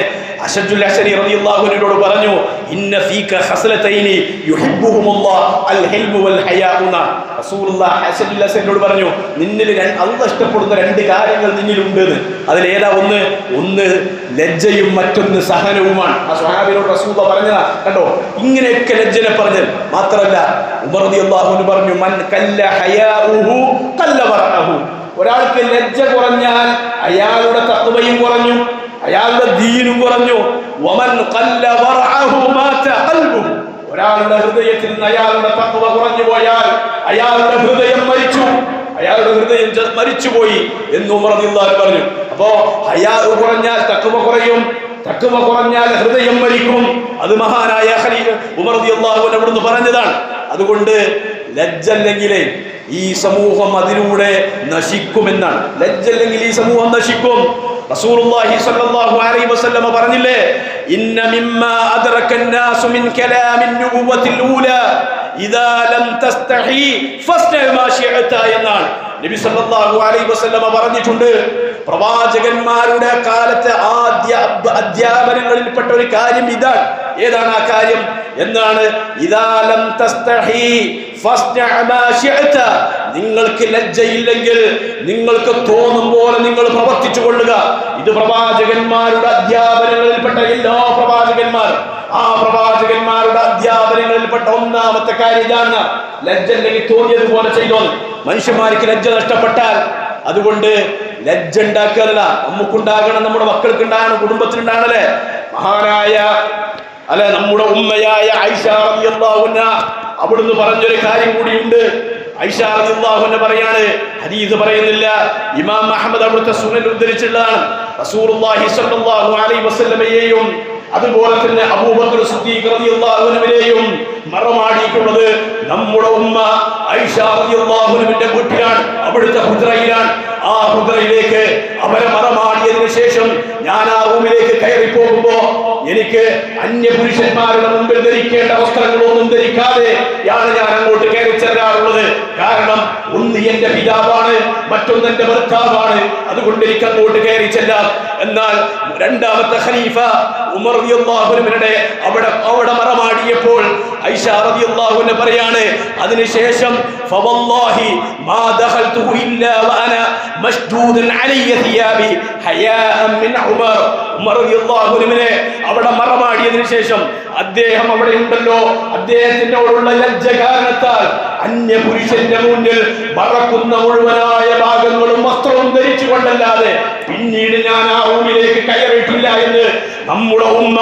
അശദ്ദുൽ അശരി റളിയല്ലാഹു അൻഹുവോട് പറഞ്ഞു, ഇന്ന ഫീക ഖസ്ലതൈനി യുഹിബ്ബുഹുമുല്ലാഹ് അൽ ഹിൽമു വൽ ഹയാഉ. റസൂലുള്ളാഹി അശദ്ദുൽ അശരിയോട് പറഞ്ഞു, നിന്നിൽ അല്ലാഹ് ഇഷ്ടപ്പെടുന്ന രണ്ട് കാര്യങ്ങൾ നിന്നിലുണ്ട് എന്ന്. അതിലേതാ? ഒന്ന് ലജ്ജയും മറ്റൊന്ന് സഹനവുമാണ്. ആ സ്വഹാബിയോട് റസൂലുള്ളാഹി പറഞ്ഞതാ. കണ്ടോ, ഇങ്ങനെയൊക്കെ ലജ്ജനെ പറഞ്ഞത് മാത്രമല്ല, ഉമർ റളിയല്ലാഹു അൻഹു പറഞ്ഞു, മൻ കല്ല ഹയാഉഹു ഖല്ല വറഅഹു. ഒരാൾക്ക് ലജ്ജ കുറഞ്ഞാൽ അയാളുടെ തഖ്വയും കുറഞ്ഞു, അയാളുടെ ദീനും കുറഞ്ഞു. വമൻ ഖല്ല വറഅഹു മാത ഖൽബുഹു, ഒരാളുടെ ഹൃദയത്തിൽ നിന്ന് അയാളുടെ തഖ്വ കുറഞ്ഞു പോയാൽ അയാളുടെ ഹൃദയം മരിച്ചു, അയാളുടെ ഹൃദയം മരിച്ചുപോയി എന്ന് ഉമർ റളിയല്ലാഹു അൻഹു പറഞ്ഞു. അപ്പോ ഹയാ കുറഞ്ഞാൽ തഖ്വ കുറയും, തഖ്വ കുറഞ്ഞാൽ ഹൃദയം മരിക്കും. അത് മഹാനായ ഖലീഫ ഉമർ റളിയല്ലാഹു അൻഹു അവിടുന്ന് പറഞ്ഞതാണ്. അതുകൊണ്ട് ലജ്ജ അല്ലെങ്കിൽ ഈ സമൂഹം അതിലൂടെ നശിക്കുമെന്നാണ്. ലജ്ജ അല്ലെങ്കിൽ ഈ സമൂഹം നശിക്കും. റസൂലുള്ളാഹി സ്വല്ലല്ലാഹു അലൈഹി വസല്ലം പറഞ്ഞില്ലേ, ഇന്ന മിമ്മാ അദ്റക الناس من كلام النبوة الأولى إذا لم تستحي فاصنع ما شئت എന്നാണ് നബി സല്ലല്ലാഹു അലൈഹി വസല്ലം പറഞ്ഞിട്ടുണ്ട്. പ്രവാചകന്മാരുടെ കാലത്തെ ആദ്യ അധ്യാപനങ്ങളിൽപ്പെട്ട ഒരു കാര്യം ഇതാണ്. ഏതാണ് ആ കാര്യം? എന്താണ്? ഇദാ ലം തസ്തഹി ഫസ്ന മാ ശിഅത, നിങ്ങൾക്ക് ലജ്ജയില്ലെങ്കിൽ നിങ്ങൾക്ക് തോന്നും പോലെ നിങ്ങൾ പ്രവർത്തിച്ചു കൊള്ളുക. ഇത് പ്രവാചകന്മാരുടെ അധ്യാപനങ്ങളിൽപ്പെട്ട എല്ലാ പ്രവാചകന്മാർ, ആ പ്രവാചകന്മാരുടെ അധ്യാപനങ്ങളിൽപ്പെട്ട ഒന്നാമത്തെ കാര്യം ഇതാണ്. ലജ്ജ അല്ലെങ്കിൽ തോന്നിയതുപോലെ ചെയ്തോ. മനുഷ്യന്മാർക്ക് ലജ്ജ നഷ്ടപ്പെട്ടാൽ, അതുകൊണ്ട് ലജ്ജ ഉണ്ടാക്കാനല്ല, നമുക്കുണ്ടാകണം, നമ്മുടെ മക്കൾക്ക് ഉണ്ടാകണം, കുടുംബത്തിനുണ്ടാകണല്ലേ. മഹാനായ അല്ലെ നമ്മുടെ ഉമ്മയായ ആയിഷ റളിയല്ലാഹു അൻഹ അവിടുന്ന് പറഞ്ഞൊരു കാര്യം കൂടിയുണ്ട്. ആയിഷ റളിയല്ലാഹു അൻഹ പറയാണ്, ഹദീസ് പറയുന്നില്ല, ഇമാം അഹ്മദ് അവിടുത്തെ സുനൻ ഉദ്ധരിച്ചിട്ടുള്ളതാണ്. റസൂലുള്ളാഹി സ്വല്ലല്ലാഹു അലൈഹി വസല്ലമയെയും അതുപോലെ തന്നെ അബൂബക്കർ സിദ്ദീഖ് റളിയല്ലാഹു അൻഹുവിനെയും മറമാടിയിട്ടുള്ളത് നമ്മുടെ ഉമ്മ ആയിഷ റളിയല്ലാഹു അൻഹയുടെ വീട്ടിലാണ്, അവിടുത്തെ ഹുദ്റയിലാണ്. ആ ഹുദ്റയിലേക്ക് അവരെ മറമാടിയതിനു ശേഷം ഞാൻ ആ റൂമിലേക്ക് കയറി പോകുമ്പോ എനിക്ക് അന്യപുരുഷന്മാരുടെ മുമ്പിൽ ധരിക്കേണ്ട വസ്ത്രങ്ങളൊന്നും ധരിക്കാതെ ഞാൻ അങ്ങോട്ട് കയറി ചെല്ലാറുള്ളത്. കാരണം ഒന്ന് എന്റെ പിതാവാണ്, മറ്റൊന്ന് എന്റെ ഭർത്താവാണ്, അതുകൊണ്ട് എനിക്ക് അങ്ങോട്ട് കയറി ചെല്ലാം. എന്നാൽ രണ്ടാമത്തെ ഖലീഫ ഉമർ റളിയല്ലാഹു അൻഹുവിനെ അവിടെ മറമാടിയപ്പോൾ ആയിഷ റളിയല്ലാഹു അൻഹ പറയാണ്, അതിനുശേഷം ഫവല്ലാഹി മാ ദഖൽതുഹു ഇല്ലാ വഅന മശ്ദൂദൻ അലയ്യ തിയാബി ഹയാഅൻ മിൻ ഉമർ റളിയല്ലാഹു അൻഹുവിനെ അവിടെ മറമാടിയതിനു ശേഷം അദ്ദേഹം അവിടെ ഉണ്ടല്ലോ, അദ്ദേഹത്തിനോടുള്ള ലജ്ജ കാരണത്താൽ അന്യപുരുഷന്റെ മുന്നിൽ മറക്കുന്ന മുഴുവനായ ഭാഗങ്ങളും വസ്ത്രവും ധരിച്ചു കൊണ്ടല്ലാതെ പിന്നീട് ഞാൻ ആ റൂമിലേക്ക് കയറിയിട്ടില്ല എന്ന് നമ്മുടെ ഉമ്മ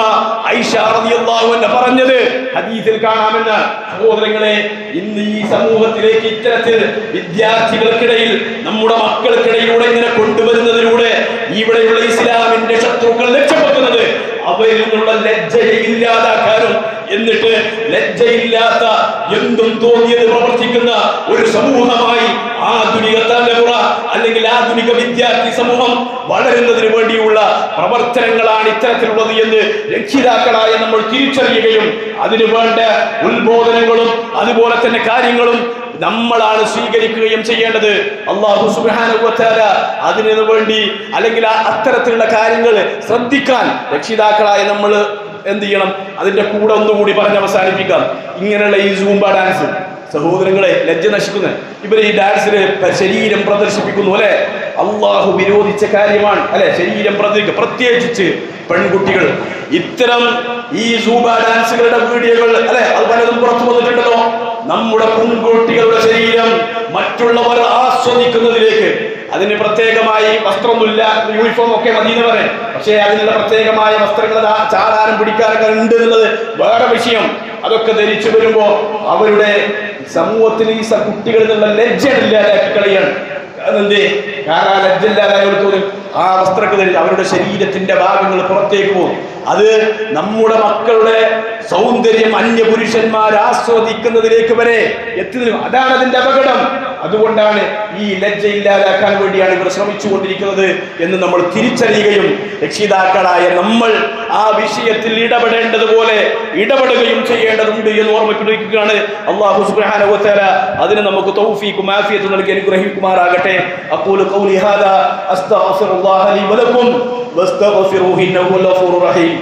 ആയിഷ റളിയല്ലാഹു അൻഹ പറഞ്ഞത് ഹദീസിൽ കാണാമെന്ന്. സഹോദരങ്ങളെ, ഇന്ന് ഈ സമൂഹത്തിലേക്ക് ഇത്തരത്തിൽ വിദ്യാർത്ഥികൾക്കിടയിൽ നമ്മുടെ മക്കൾക്കിടയിലൂടെ ഇങ്ങനെ കൊണ്ടുവരുന്നതിലൂടെ ഇവിടെയുള്ള ഇസ്ലാമിന്റെ ശത്രുക്കൾ ലക്ഷ്യമെത്തുന്നത് അവരിൽ നിന്നുള്ള ലജ്ജയെ ഇല്ലാതാക്കാനും എന്നിട്ട് ലജ്ജയില്ലാത്ത എന്തും തോന്നിയത് പ്രവർത്തിക്കുന്ന ഒരു സമൂഹമായി ആധുനിക തലമുറ അല്ലെങ്കിൽ ആധുനിക വിദ്യാർത്ഥി സമൂഹം വളരുന്നതിന് വേണ്ടിയുള്ള പ്രവർത്തനങ്ങളാണ് ഇത്തരത്തിലുള്ളത് എന്ന് രക്ഷിതാക്കളായ നമ്മൾ തിരിച്ചറിയുകയും അതിനു വേണ്ട ഉത്ബോധനങ്ങളും അതുപോലെ തന്നെ കാര്യങ്ങളും നമ്മളാണ് സ്വീകരിക്കുകയും ചെയ്യേണ്ടത്. അല്ലാഹു സുബ്ഹാനഹു വ തആല അതിനു വേണ്ടി അല്ലെങ്കിൽ അത്തരത്തിലുള്ള കാര്യങ്ങൾ ശ്രദ്ധിക്കാൻ രക്ഷിതാക്കളായ നമ്മൾ എന്ത് ചെയ്യണം? അതിന്റെ കൂടെ ഒന്നുകൂടി പറഞ്ഞ് അവസാനിപ്പിക്കാം. ഇങ്ങനെയുള്ള ഈ സൂംബ ഡാൻസ് സഹോദരങ്ങളെ ലജ്ജ നശിക്കുന്നത്. ഇവർ ഈ ഡാൻസിന് ശരീരം പ്രദർശിപ്പിക്കുന്നു അല്ലെ, അള്ളാഹു വിരോധിച്ച കാര്യമാണ് അല്ലെ. ശരീരം പ്രത്യേകിച്ച് പെൺകുട്ടികൾ ഇത്തരം ഈ സൂംബ ഡാൻസുകളുടെ വീഡിയോകൾ അല്ലെ, അത് പലതും പുറത്തു വന്നിട്ടുണ്ടല്ലോ. നമ്മുടെ പെൺകുട്ടികളുടെ ശരീരം മറ്റുള്ളവർ ആസ്വദിക്കുന്നതിലേക്ക്, അതിന് പ്രത്യേകമായി വസ്ത്രമൊന്നുമില്ല, യൂണിഫോം ഒക്കെ മദീന പറയാൻ, പക്ഷേ അതിനുള്ള പ്രത്യേകമായ വസ്ത്രങ്ങൾ ചാടാനും പിടിക്കാനൊക്കെ ഉണ്ട് എന്നുള്ളത് വേറെ വിഷയം. അതൊക്കെ ധരിച്ചു വരുമ്പോ അവരുടെ സമൂഹത്തിൽ ഈ കുട്ടികളിൽ നിന്നുള്ള ലജ്ജ ഇല്ലാതാക്കി കളയാണ്. അതെന്തേ? കാരണം ആ ലജ്ജ ഇല്ലാതായി തോന്നും ആ വസ്ത്രമൊക്കെ ധരിച്ച് അവരുടെ ശരീരത്തിന്റെ ഭാഗങ്ങൾ പുറത്തേക്ക് പോകും. അത് നമ്മുടെ മക്കളുടെ സൗന്ദര്യം അന്യപുരുഷന്മാർ ആസ്വദിക്കുന്നതിലേക്ക് വരെ എത്തുന്നു. അതാണ് അതിന്റെ അപകടം. അതുകൊണ്ടാണ് ഈ ലജ്ജ ഇല്ലാതാക്കാൻ വേണ്ടിയാണ് ഇവർ ശ്രമിച്ചുകൊണ്ടിരിക്കുന്നത് എന്ന് നമ്മൾ തിരിച്ചറിയുകയും രക്ഷിതാക്കളായ നമ്മൾ ആ വിഷയത്തിൽ ഇടപെടേണ്ടതുപോലെ ഇടപെടുകയും ചെയ്യേണ്ടതുണ്ട് എന്ന് ഓർമ്മിപ്പിക്കുകയാണ്. അല്ലാഹു സുബ്ഹാനഹു വ തആല അതിന് നമുക്ക് തൗഫീഖും ആഫിയത്തും നൽകി അനുഗ്രഹിക്കുമാറാകട്ടെ. അഖൂലു ഖൗലി ഹാദാ അസ്തഗ്ഫിറുല്ലാഹ ലി വലക്കും വസ്തഗ്ഫിറൂഹു ഇന്നഹു ഗഫൂറുർ റഹീം.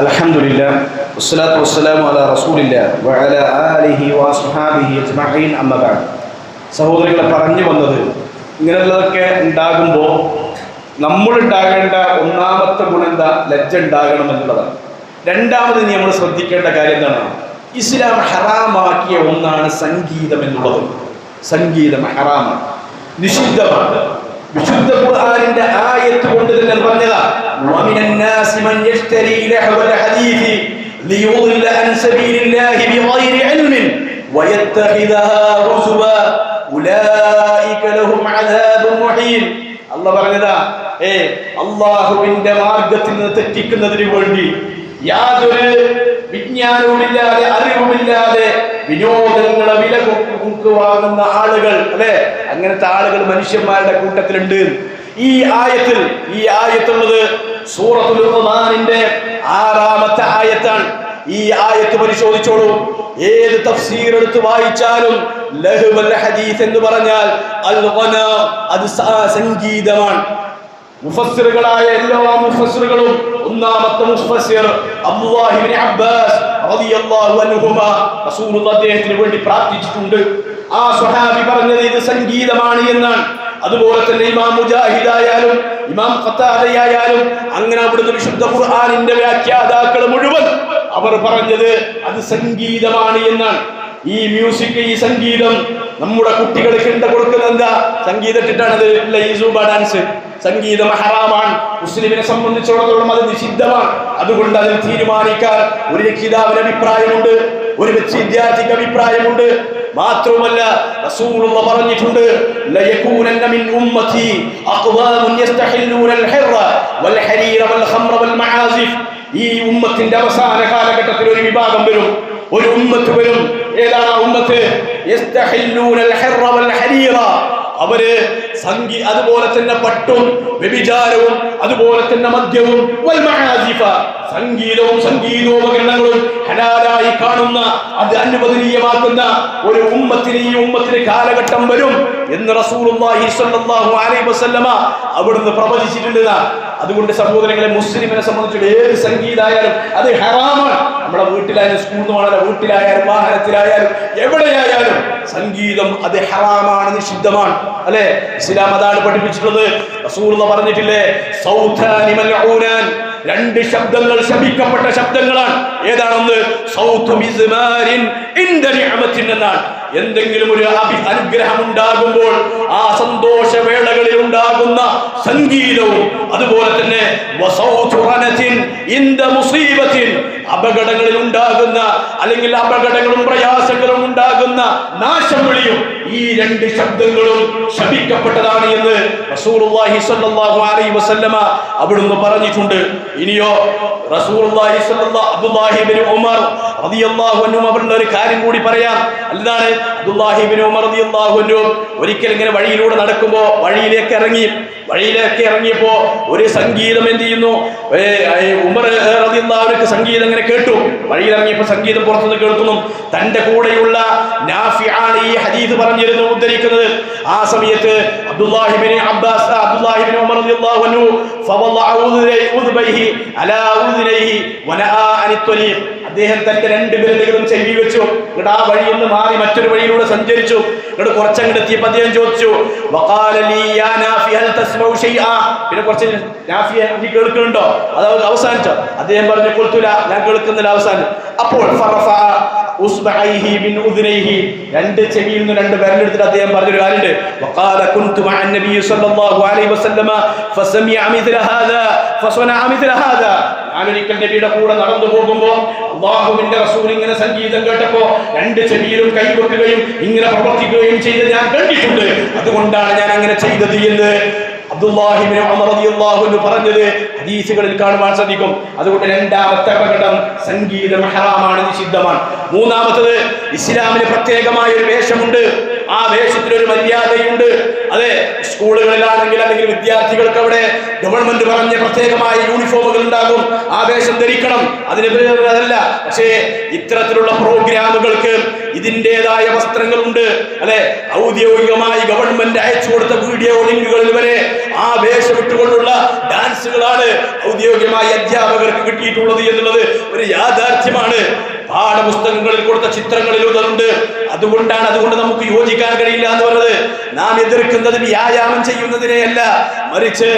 അൽഹംദുലില്ലാഹ് വസ്സലാത്തു വസ്സലാമു അലാ റസൂലില്ലാഹ് വഅലാ ആലിഹി വഅസ്ഹാബിഹി അജ്മഈൻ അമ്മാ ബഅദ്. സഹോദരങ്ങളെ, പറഞ്ഞു വന്നത് ഇങ്ങനെയുള്ളതൊക്കെ ഉണ്ടാകുമ്പോൾ നമ്മളുണ്ടാകേണ്ട ഒന്നാമത്തെ ഗുണം എന്താ? ലജ്ജ ഉണ്ടാകണം എന്നുള്ളതാണ്. രണ്ടാമത് നമ്മൾ ശ്രദ്ധിക്കേണ്ട കാര്യം എന്താണ്? ഇസ്ലാം ഹറാമാക്കിയ ഒന്നാണ് സംഗീതം എന്നുള്ളത്. സംഗീതം ഹറാമാണ്, നിഷിദ്ധമാണ്. വിശുദ്ധ ഖുർആനിന്റെ ആയത്ത് കൊണ്ട് തന്നെ പറഞ്ഞതാ, വമിനൻ നാസി മൻ യശ്തരി ലഹവൽ ഹദീസ് ലിയുദില്ല അൻ സബീലില്ലാഹി ബിഗൈരി ഇൽമിൻ വയത്തഖിദഹാ ഹുസുവ ഉലൈക ലഹും അദാബുൻ മുഹീൻ. അല്ലാഹു പറഞ്ഞതാ, അല്ലാഹുവിന്റെ മാർഗ്ഗത്തിൽ നിന്ന് തെറ്റിക്കുന്നതിന് വേണ്ടി യാതൊരു വിജ്ഞാനവുമില്ലാതെ അറിവുമില്ലാതെ വിനോദങ്ങളെ വില കൊടുത്തു വാങ്ങുന്ന ആളുകൾ, അല്ലെ, അങ്ങനത്തെ ആളുകൾ മനുഷ്യന്മാരുടെ കൂട്ടത്തിലുണ്ട്. ഈ ആയത്തുള്ളത് സൂറത്തുൽ ഖുർആനിന്റെ 6ാമത്തെ ആയത്താണ്. ഈ ആയത്ത് പരിശോധിച്ചോളൂ. ഏത് തഫ്സീർ എടുത്ത് വായിച്ചാലും ലഹ്വൽ ഹദീസ് എന്ന് പറഞ്ഞാൽ അത് സംഗീതമാണ്. മുഫസ്സിറുകളായ എല്ലാ മുഫസ്സിറുകളും ഒന്നാമത്തെ മുഫസ്സിർ അബ്ദുല്ലാഹി ഇബ്നു അബ്ബാസ് റളിയല്ലാഹു അൻഹുമാ റസൂലുള്ളാഹി അദ്ദേഹത്തിന് വേണ്ടി പ്രാർത്ഥിച്ചിട്ടുണ്ട്. ആ സ്വഹാബി പറഞ്ഞത് ഇത് സംഗീതമാണ് എന്നാണ്. അതുപോലെ തന്നെ ഇമാം മുജാഹിദ് ആയാലും ഇമാം ഖത്താദയായാലും അങ്ങനെ അവിടുന്ന് വിശുദ്ധ ഖുർആനിന്റെ വ്യാഖ്യാതാക്കൾ മുഴുവൻ അവർ പറഞ്ഞത് അത് സംഗീതമാണ് എന്നാണ്. ഈ മ്യൂസിക്, ഈ സംഗീതം നമ്മുടെ കുട്ടികൾക്ക് കൊടുക്കുന്നത് എന്താ? സംഗീതത്തിട്ടാണ് അത് ലൈസൂബ ഡാൻസ്. സംഗീതം ഹറാമാണ്. മുസ്ലിമിനെ സംബന്ധിച്ചിടത്തോളം അത് നിഷിദ്ധമാണ്. അതുകൊണ്ട് അതിൽ തീരുമാനിക്കാൻ ഒരു രക്ഷിതാവിന് അഭിപ്രായമുണ്ട്, ഒരു വിദ്യാർത്ഥിക്ക് അഭിപ്രായമുണ്ട്. മാത്രമല്ല റസൂലുള്ളാഹി പറഞ്ഞിട്ടുണ്ട്, ലയകൂനന്ന മിൻ ഉമ്മത്തി അഖ്വാമുൻ യസ്തഹില്ലൂനൽ ഹിറ വൽ ഹരീറ വൽ ഖംറ വൽ മആസിഫ്. ഈ ഉമ്മത്തിന്റെ അവസാന കാലഘട്ടത്തിൽ ഒരു വിഭാഗം വരും, ഒരു ഉമ്മത്ത് വരും. ഏതാണ് ആ ഉമ്മത്ത്? യസ്തഹില്ലൂനൽ ഹിറ വൽ ഹരീറ. അവര് അതുപോലെ തന്നെ പട്ടും വ്യഭിചാരവും അതുപോലെ തന്നെ മദ്യവും വൽ മആസിഫ, സംഗീതവും സംഗീതോപകരണങ്ങളും ഹലാലായി കാണുന്ന, അത് അനുവദനീയമാക്കുന്ന ഒരു ഉമ്മത്തിന് കാലഘട്ടം വരും എന്ന് റസൂലുള്ളാഹി സ്വല്ലല്ലാഹു അലൈഹി വസല്ലമ അവിടുന്ന് പ്രവചിച്ചിട്ടുണ്ട്. അതുകൊണ്ട് സഹോദരങ്ങളെ, മുസ്ലിമിനെ സംബന്ധിച്ച് ഏത് സംഗീതമായാലും അത് ഹറാമാണ്. നമ്മുടെ വീട്ടിലായാലും, സ്കൂളിൽ നിന്നായാലും, വീട്ടിലായാലും, വാഹനത്തിലായാലും, എവിടെയായാലും സംഗീതം അത് ഹറാമാണ്, നിഷിദ്ധമാണ്. അല്ലെ, ഇസ്ലാം അതാണ് പഠിപ്പിച്ചിട്ടുള്ളത്. റസൂലുള്ളാഹി പറഞ്ഞിട്ടില്ലേ, സൗതാനി മൽഊനാൻ, 2 ശബ്ദങ്ങൾ ശപിക്കപ്പെട്ട ശബ്ദങ്ങളാണ്. ഏതാണെന്ന്? സൗതു മിസ്മാരിൻ ഇൻദ നിഅമത്തിൻ എന്നാണ്. എന്തെങ്കിലും ഒരു അനുഗ്രഹം ഉണ്ടാകുമ്പോൾ ആ സന്തോഷവേളകളിൽ ഉണ്ടാകുന്ന സംഗീതവും അതുപോലെ തന്നെ വസൗതു റനത്തിൻ ഇൻദ മുസീബത്തിൻ, അപകടങ്ങളിൽ ഉണ്ടാകുന്ന അല്ലെങ്കിൽ അപകടങ്ങളും പ്രയാസങ്ങളും ഉണ്ടാകുന്ന നാശം വിളിയും ഈ 2 ശബ്ദങ്ങളും ശപിക്കപ്പെട്ടതാണ് എന്ന് റസൂലുള്ളാഹി സ്വല്ലല്ലാഹു അലൈഹി വസല്ലമ അവിടുന്ന് പറഞ്ഞിട്ടുണ്ട്. ഇനിയോ റസൂലുള്ളാഹി സ്വല്ലല്ലാഹു അബ്ദുല്ലാഹി ഇബ്നു ഉമർ റളിയല്ലാഹു അൻഹു അവരുടെ ഒരു കാര്യം കൂടി പറയാം. എന്താണ്? അബ്ദുല്ലാഹി ഇബ്നു ഉമർ റളിയല്ലാഹു അൻഹു ഒരിക്കൽ ഇങ്ങനെ വഴിയിലൂടെ നടക്കുമ്പോൾ വഴിയിലേക്ക് ഇറങ്ങിയപ്പോ ഒരു സംഗീതം എന്ത് ചെയ്യുന്നു? ഉമർ റളിയല്ലാഹു അൻഹു സംഗീതം ഇങ്ങനെ കേട്ടു. വഴിയിലിറങ്ങിയപ്പോൾ സംഗീതം പുറത്തുനിന്ന് കേൾക്കുന്നു. തന്റെ കൂടെയുള്ള നാഫിആണ് ഈ ഹദീസ് ഉദ്ധരിക്കുന്നത്. ആ സമയത്ത് അബ്ദുല്ലാഹി ഇബ്നു ഉമർ റളിയല്ലാഹു അൻഹു ഫവളഅ ഉദ്ബൈഹി അലാ ഉദ്നൈഹി വനആ അനി ത്വരീഖ്, അദ്ദേഹം തന്റെ 2 വിരലുകളും ചെവി വെച്ചു. എന്നിട്ട് ആ വഴിയിൽ നിന്ന് മാറി മറ്റൊരു വഴിയിലൂടെ സഞ്ചരിച്ചു. എന്നിട്ട് കുറച്ചങ്ങോട്ട് എത്തിയപ്പോൾ അദ്ദേഹം ചോദിച്ചു, വഖാല ലീ യാ നാഫി ഹൽ തസ്മഉ ഷൈആ, പിന്നെ കുറച്ച് നാഫിയ നീ കേൾക്കുന്നുണ്ടോ? അത് അവസാനിച്ചോ? അദ്ദേഹം പറഞ്ഞു, ഖുൽതുല, ഞാൻ കേൾക്കുന്നില്ല. അവസാനം അപ്പോൾ ഫറഫഅ ഉസ്ബഅൈഹി മിൻ ഉദ്നൈഹി, 2 ചെവിയിൽ നിന്ന് 2 വിരലെടുത്തിട്ട് അദ്ദേഹം പറഞ്ഞൊരു കാര്യമുണ്ട്. വഖാല കുൻതു മഅ നബി സ്വല്ലല്ലാഹു അലൈഹി വസല്ലമ ഫസമിഅ മിത്ല ഹാദാ ഫസനഅ മിത്ല ഹാദാ, ഞാനൊരിക്കൽ നബിയുടെ കൂടെ നടന്നു പോകുമ്പോൾ അല്ലാഹുവിന്റെ റസൂൽ ഇങ്ങനെ സംഗീതം കേട്ടപ്പോ 2 ചെവിയിലും കൈവെക്കുകയും ഇങ്ങനെ പ്രവർത്തിക്കുകയും ചെയ്ത് ഞാൻ കണ്ടിട്ടുണ്ട്. അതുകൊണ്ടാണ് ഞാൻ അങ്ങനെ ചെയ്തത് എന്ന് അബ്ദുല്ലാഹി ഇബ്നു ഉമർ റളിയല്ലാഹു അൻഹു പറഞ്ഞത് ഹദീസുകളിൽ കാണുവാൻ സാധിക്കും. അതുകൊണ്ട് 2ാമത്തെ അപകടം സംഗീതം ഹറാമാണ്, നിഷിദ്ധമാണ്. 3ാമത്തത്, ഇസ്ലാമിന് പ്രത്യേകമായ ഒരു വേഷമുണ്ട്. ആ വേഷത്തിനൊരു മര്യാദയുണ്ട്. അതെ, സ്കൂളുകളിലാണെങ്കിൽ അല്ലെങ്കിൽ വിദ്യാർത്ഥികൾക്ക് അവിടെ ഗവൺമെന്റ് പറഞ്ഞ പ്രത്യേകമായ യൂണിഫോമുകൾ ഉണ്ടാകും. ആ വേഷം ധരിക്കണം, അതിന് അതല്ല. പക്ഷേ ഇത്തരത്തിലുള്ള പ്രോഗ്രാമുകൾക്ക് ഇതിൻ്റെതായ വസ്ത്രങ്ങളുണ്ട്. അല്ലെ, ഔദ്യോഗികമായി ഗവൺമെന്റ് അയച്ചു കൊടുത്ത വീഡിയോ ലിങ്കുകളിൽ വരെ ആ വേഷം ഇട്ടുകൊണ്ടുള്ള ഡാൻസുകളാണ് ഔദ്യോഗികമായി അധ്യാപകർക്ക് കിട്ടിയിട്ടുള്ളത് എന്നുള്ളത് ഒരു യാഥാർത്ഥ്യമാണ്. പാഠപുസ്തകങ്ങളിൽ കൊടുത്ത ചിത്രങ്ങളിൽ ഉണ്ട്. അതുകൊണ്ട് നമുക്ക് യോജിക്കാൻ കഴിയില്ല എന്ന് പറഞ്ഞത്. നാം എതിർക്കുന്നത് വ്യായാമം ചെയ്യുന്നതിനെയല്ല, മറിച്ച്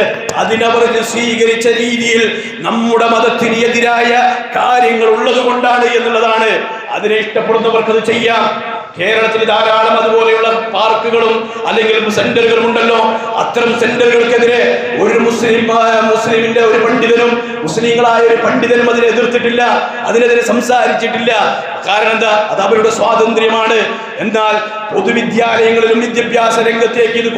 അതിനവർ സ്വീകരിച്ച രീതിയിൽ നമ്മുടെ മതത്തിന് എതിരായ കാര്യങ്ങൾ ഉള്ളത് കൊണ്ടാണ് എന്നുള്ളതാണ്. അതിനെ ഇഷ്ടപ്പെടുന്നവർക്ക് അത് ചെയ്യാം. കേരളത്തിൽ ധാരാളം അതുപോലെയുള്ള പാർക്കുകളും അല്ലെങ്കിൽ സെന്ററുകളും ഉണ്ടല്ലോ. അത്തരം സെന്ററുകൾക്കെതിരെ ഒരു മുസ്ലിമിന്റെ ഒരു പണ്ഡിതനും മുസ്ലിങ്ങളായ ഒരു പണ്ഡിതനും അതിനെ എതിർത്തിട്ടില്ല, അതിനെതിരെ സംസാരിച്ചിട്ടില്ല. കാരണം എന്താ? അത് അവരുടെ സ്വാതന്ത്ര്യമാണ്. എന്നാൽ പൊതുവിദ്യാലയങ്ങളിലും വിദ്യാഭ്യാസ രംഗത്തേക്ക് ഇത്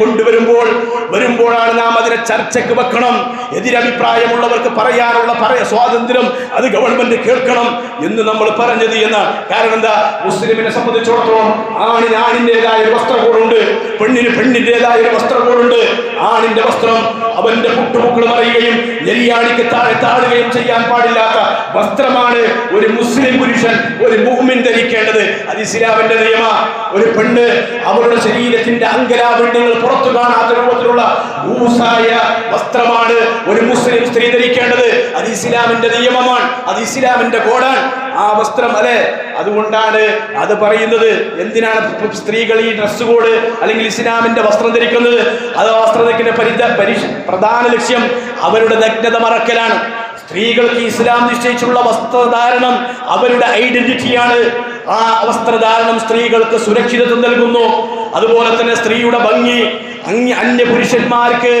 വരുമ്പോഴാണ് നാം അതിനെ ചർച്ചയ്ക്ക് വെക്കണം. എതിരഭിപ്രായമുള്ളവർക്ക് പറയാനുള്ള സ്വാതന്ത്ര്യം അത് ഗവൺമെന്റ് കേൾക്കണം എന്ന് നമ്മൾ പറഞ്ഞത് എന്നാണ്. കാരണം എന്താ? മുസ്ലിമിനെ സംബന്ധിച്ചിടത്തോളം ആണിന് ആണിൻ്റെതായ ഒരു വസ്ത്രകോടുണ്ട്, പെണ്ണിന് പെണ്ണിൻ്റെതായ ഒരു വസ്ത്രകോടുണ്ട്. ആണിന്റെ വസ്ത്രം അവന്റെ പുട്ടുമുക്കൾ മറിയുകയും നെരിയാണിക്ക് താഴെ താഴുകയും ചെയ്യാൻ പാടില്ലാത്ത വസ്ത്രമാണ് ഒരു മുസ്ലിം പുരുഷൻ, ഒരു മുഅ്മിൻ ധരിക്കേണ്ടത്. അത് ഇസ്ലാമിന്റെ നിയമ. ഒരു പെണ്ണ് അവളുടെ ശരീരത്തിന്റെ അംഗലാവണ്യങ്ങൾ പുറത്തു കാണാത്ത രൂപത്തിലുള്ള ഊസായ വസ്ത്രമാണ് ഒരു മുസ്ലിം സ്ത്രീ ധരിക്കേണ്ടത്. അത് ഇസ്ലാമിന്റെ നിയമമാണ്, അത് ഇസ്ലാമിന്റെ കോഡാണ് ആ വസ്ത്രം, അല്ലെ? അതുകൊണ്ടാണ് അത് പറയുന്നത്. എന്തിനാണ് സ്ത്രീകൾ ഈ ഡ്രസ് കോഡ് അല്ലെങ്കിൽ ഇസ്ലാമിന്റെ വസ്ത്രം ധരിക്കുന്നത്? അത് വസ്ത്രത്തിന്റെ പ്രധാന ലക്ഷ്യം അവരുടെ നഗ്നത മറക്കലാണ്. സ്ത്രീകൾക്ക് ഇസ്ലാം നിശ്ചയിച്ചുള്ള വസ്ത്രധാരണം അവരുടെ ഐഡന്റിറ്റിയാണ്. ആ വസ്ത്രധാരണം സ്ത്രീകൾക്ക് സുരക്ഷിതത്വം നൽകുന്നു. അതുപോലെ തന്നെ സ്ത്രീയുടെ ഭംഗി അന്യ പുരുഷന്മാർക്ക്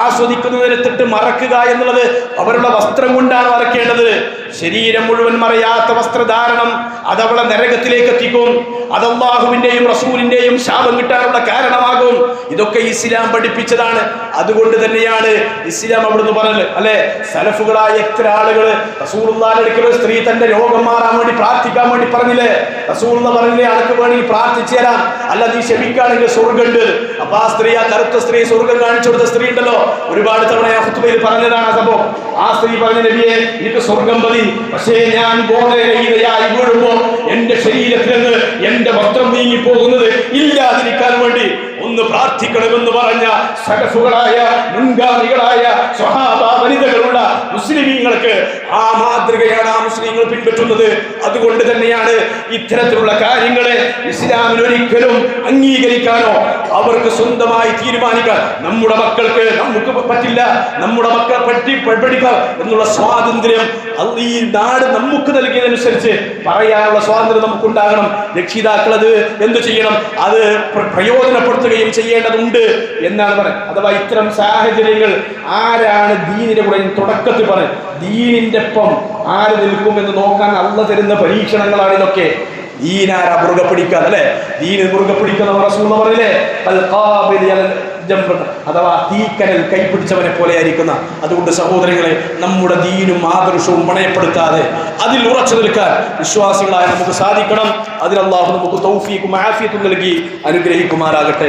ആസ്വദിക്കുന്നതിനെത്തിട്ട് മറക്കുക എന്നുള്ളത് അവരുടെ വസ്ത്രം കൊണ്ടാണ് മറക്കേണ്ടത്. ശരീരം മുഴുവൻ മറയാത്ത വസ്ത്രധാരണം അതവളെ നരകത്തിലേക്ക് എത്തിക്കും. അത് അല്ലാഹുവിന്റെയും റസൂലിന്റെയും ശാപം കിട്ടാനുള്ള കാരണമാകും. ഇതൊക്കെ ഇസ്ലാം പഠിപ്പിച്ചതാണ്. അതുകൊണ്ട് തന്നെയാണ് ഇസ്ലാം അവിടുന്ന് പറഞ്ഞത്, അല്ലെ? സലഫുകളായ എത്ര ആളുകൾ റസൂലുള്ളാഹിന്റെ അടുക്കൽ സ്ത്രീ തന്റെ രോഗം മാറാൻ വേണ്ടി പ്രാർത്ഥിക്കാൻ വേണ്ടി പറഞ്ഞില്ലേ? റസൂലുള്ളാഹി പറഞ്ഞില്ലേ, അനക്ക് വേണമെങ്കിൽ പ്രാർത്ഥിച്ചു തരാം, അല്ല നീ ക്ഷമിക്കുകയാണെങ്കിൽ സ്വർഗ്ഗമുണ്ട്. അപ്പൊ ആ സ്ത്രീ, ആ കറുത്ത സ്ത്രീ, സ്വർഗ്ഗം കാണിച്ചു കൊടുത്ത സ്ത്രീ ഉണ്ടല്ലോ, ഒരുപാട് തവണ ഖുതുബയിൽ പറഞ്ഞതാണ് ആ സംഭവം. ആ സ്ത്രീ പറഞ്ഞ, നബിയെ എനിക്ക് സ്വർഗ്ഗം മതി, പക്ഷേ ഞാൻ ബോധരഹിതയായി വീഴുമ്പോ എന്റെ ശരീരത്തിൽ നിന്ന് എന്റെ വസ്ത്രം നീങ്ങിപ്പോകുന്നത് ഇല്ലാതിരിക്കാൻ വേണ്ടി ഒന്ന് പ്രാർത്ഥിക്കണമെന്ന് പറഞ്ഞ സലഫുകളായ മുൻഗാമികളായ സ്വഹാബ വനിതകളുള്ള മുസ്ലിമീങ്ങൾക്ക് ആ മാതൃകയാണ് ആ മുസ്ലിങ്ങൾ പിൻപറ്റുന്നത്. അതുകൊണ്ട് തന്നെയാണ് ഇത്തരത്തിലുള്ള കാര്യങ്ങളെ ഇസ്ലാമിൽ ഒരിക്കലും അംഗീകരിക്കാനോ അവർക്ക് സ്വന്തമായി തീരുമാനിക്കാൻ നമ്മുടെ മക്കൾക്ക് നമുക്ക് പറ്റില്ല, നമ്മുടെ മക്കളെ പഠിക്കാം എന്നുള്ള സ്വാതന്ത്ര്യം ഈ നാട് നമുക്ക് നൽകിയതനുസരിച്ച് പറയാനുള്ള സ്വാതന്ത്ര്യം നമുക്കുണ്ടാകണം. രക്ഷിതാക്കൾ അത് എന്തു ചെയ്യണം? അത് പ്രയോജനപ്പെടുത്തുകയും ചെയ്യേണ്ടതുണ്ട് എന്നാണ് പറയുന്നത്. അഥവാ ഇത്തരം സാഹചര്യങ്ങൾ ആരാണ് ദീനിന്റെ കൂടെ തുടക്കത്തിൽ പറയും, ദീനിന്റെ ഒപ്പം ആര് നിൽക്കുമെന്ന് നോക്കാൻ അള്ളാഹ് തരുന്ന പരീക്ഷണങ്ങളാണ് ഇതൊക്കെ. ദീനാരാ മുറുകെ പിടിക്കാൻ, അല്ലെ? ദീന് മുറുകെ പിടിക്കുന്ന റസൂൽ പറഞ്ഞില്ലേ, അഥവാ തീക്കനൽ കൈപിടിച്ചവനെ പോലെ ആയിരിക്കുന്ന. അതുകൊണ്ട് സഹോദരങ്ങളെ, നമ്മുടെ ദീനും ആദർശവും പണയപ്പെടുത്താതെ അതിൽ ഉറച്ചു നിൽക്കാൻ വിശ്വാസികളായ നമുക്ക് സാധിക്കണം. അതിൽ അല്ലാഹു നമുക്ക് തൗഫീഖും ആഫിയത്തും നൽകി അനുഗ്രഹിക്കുമാറാകട്ടെ.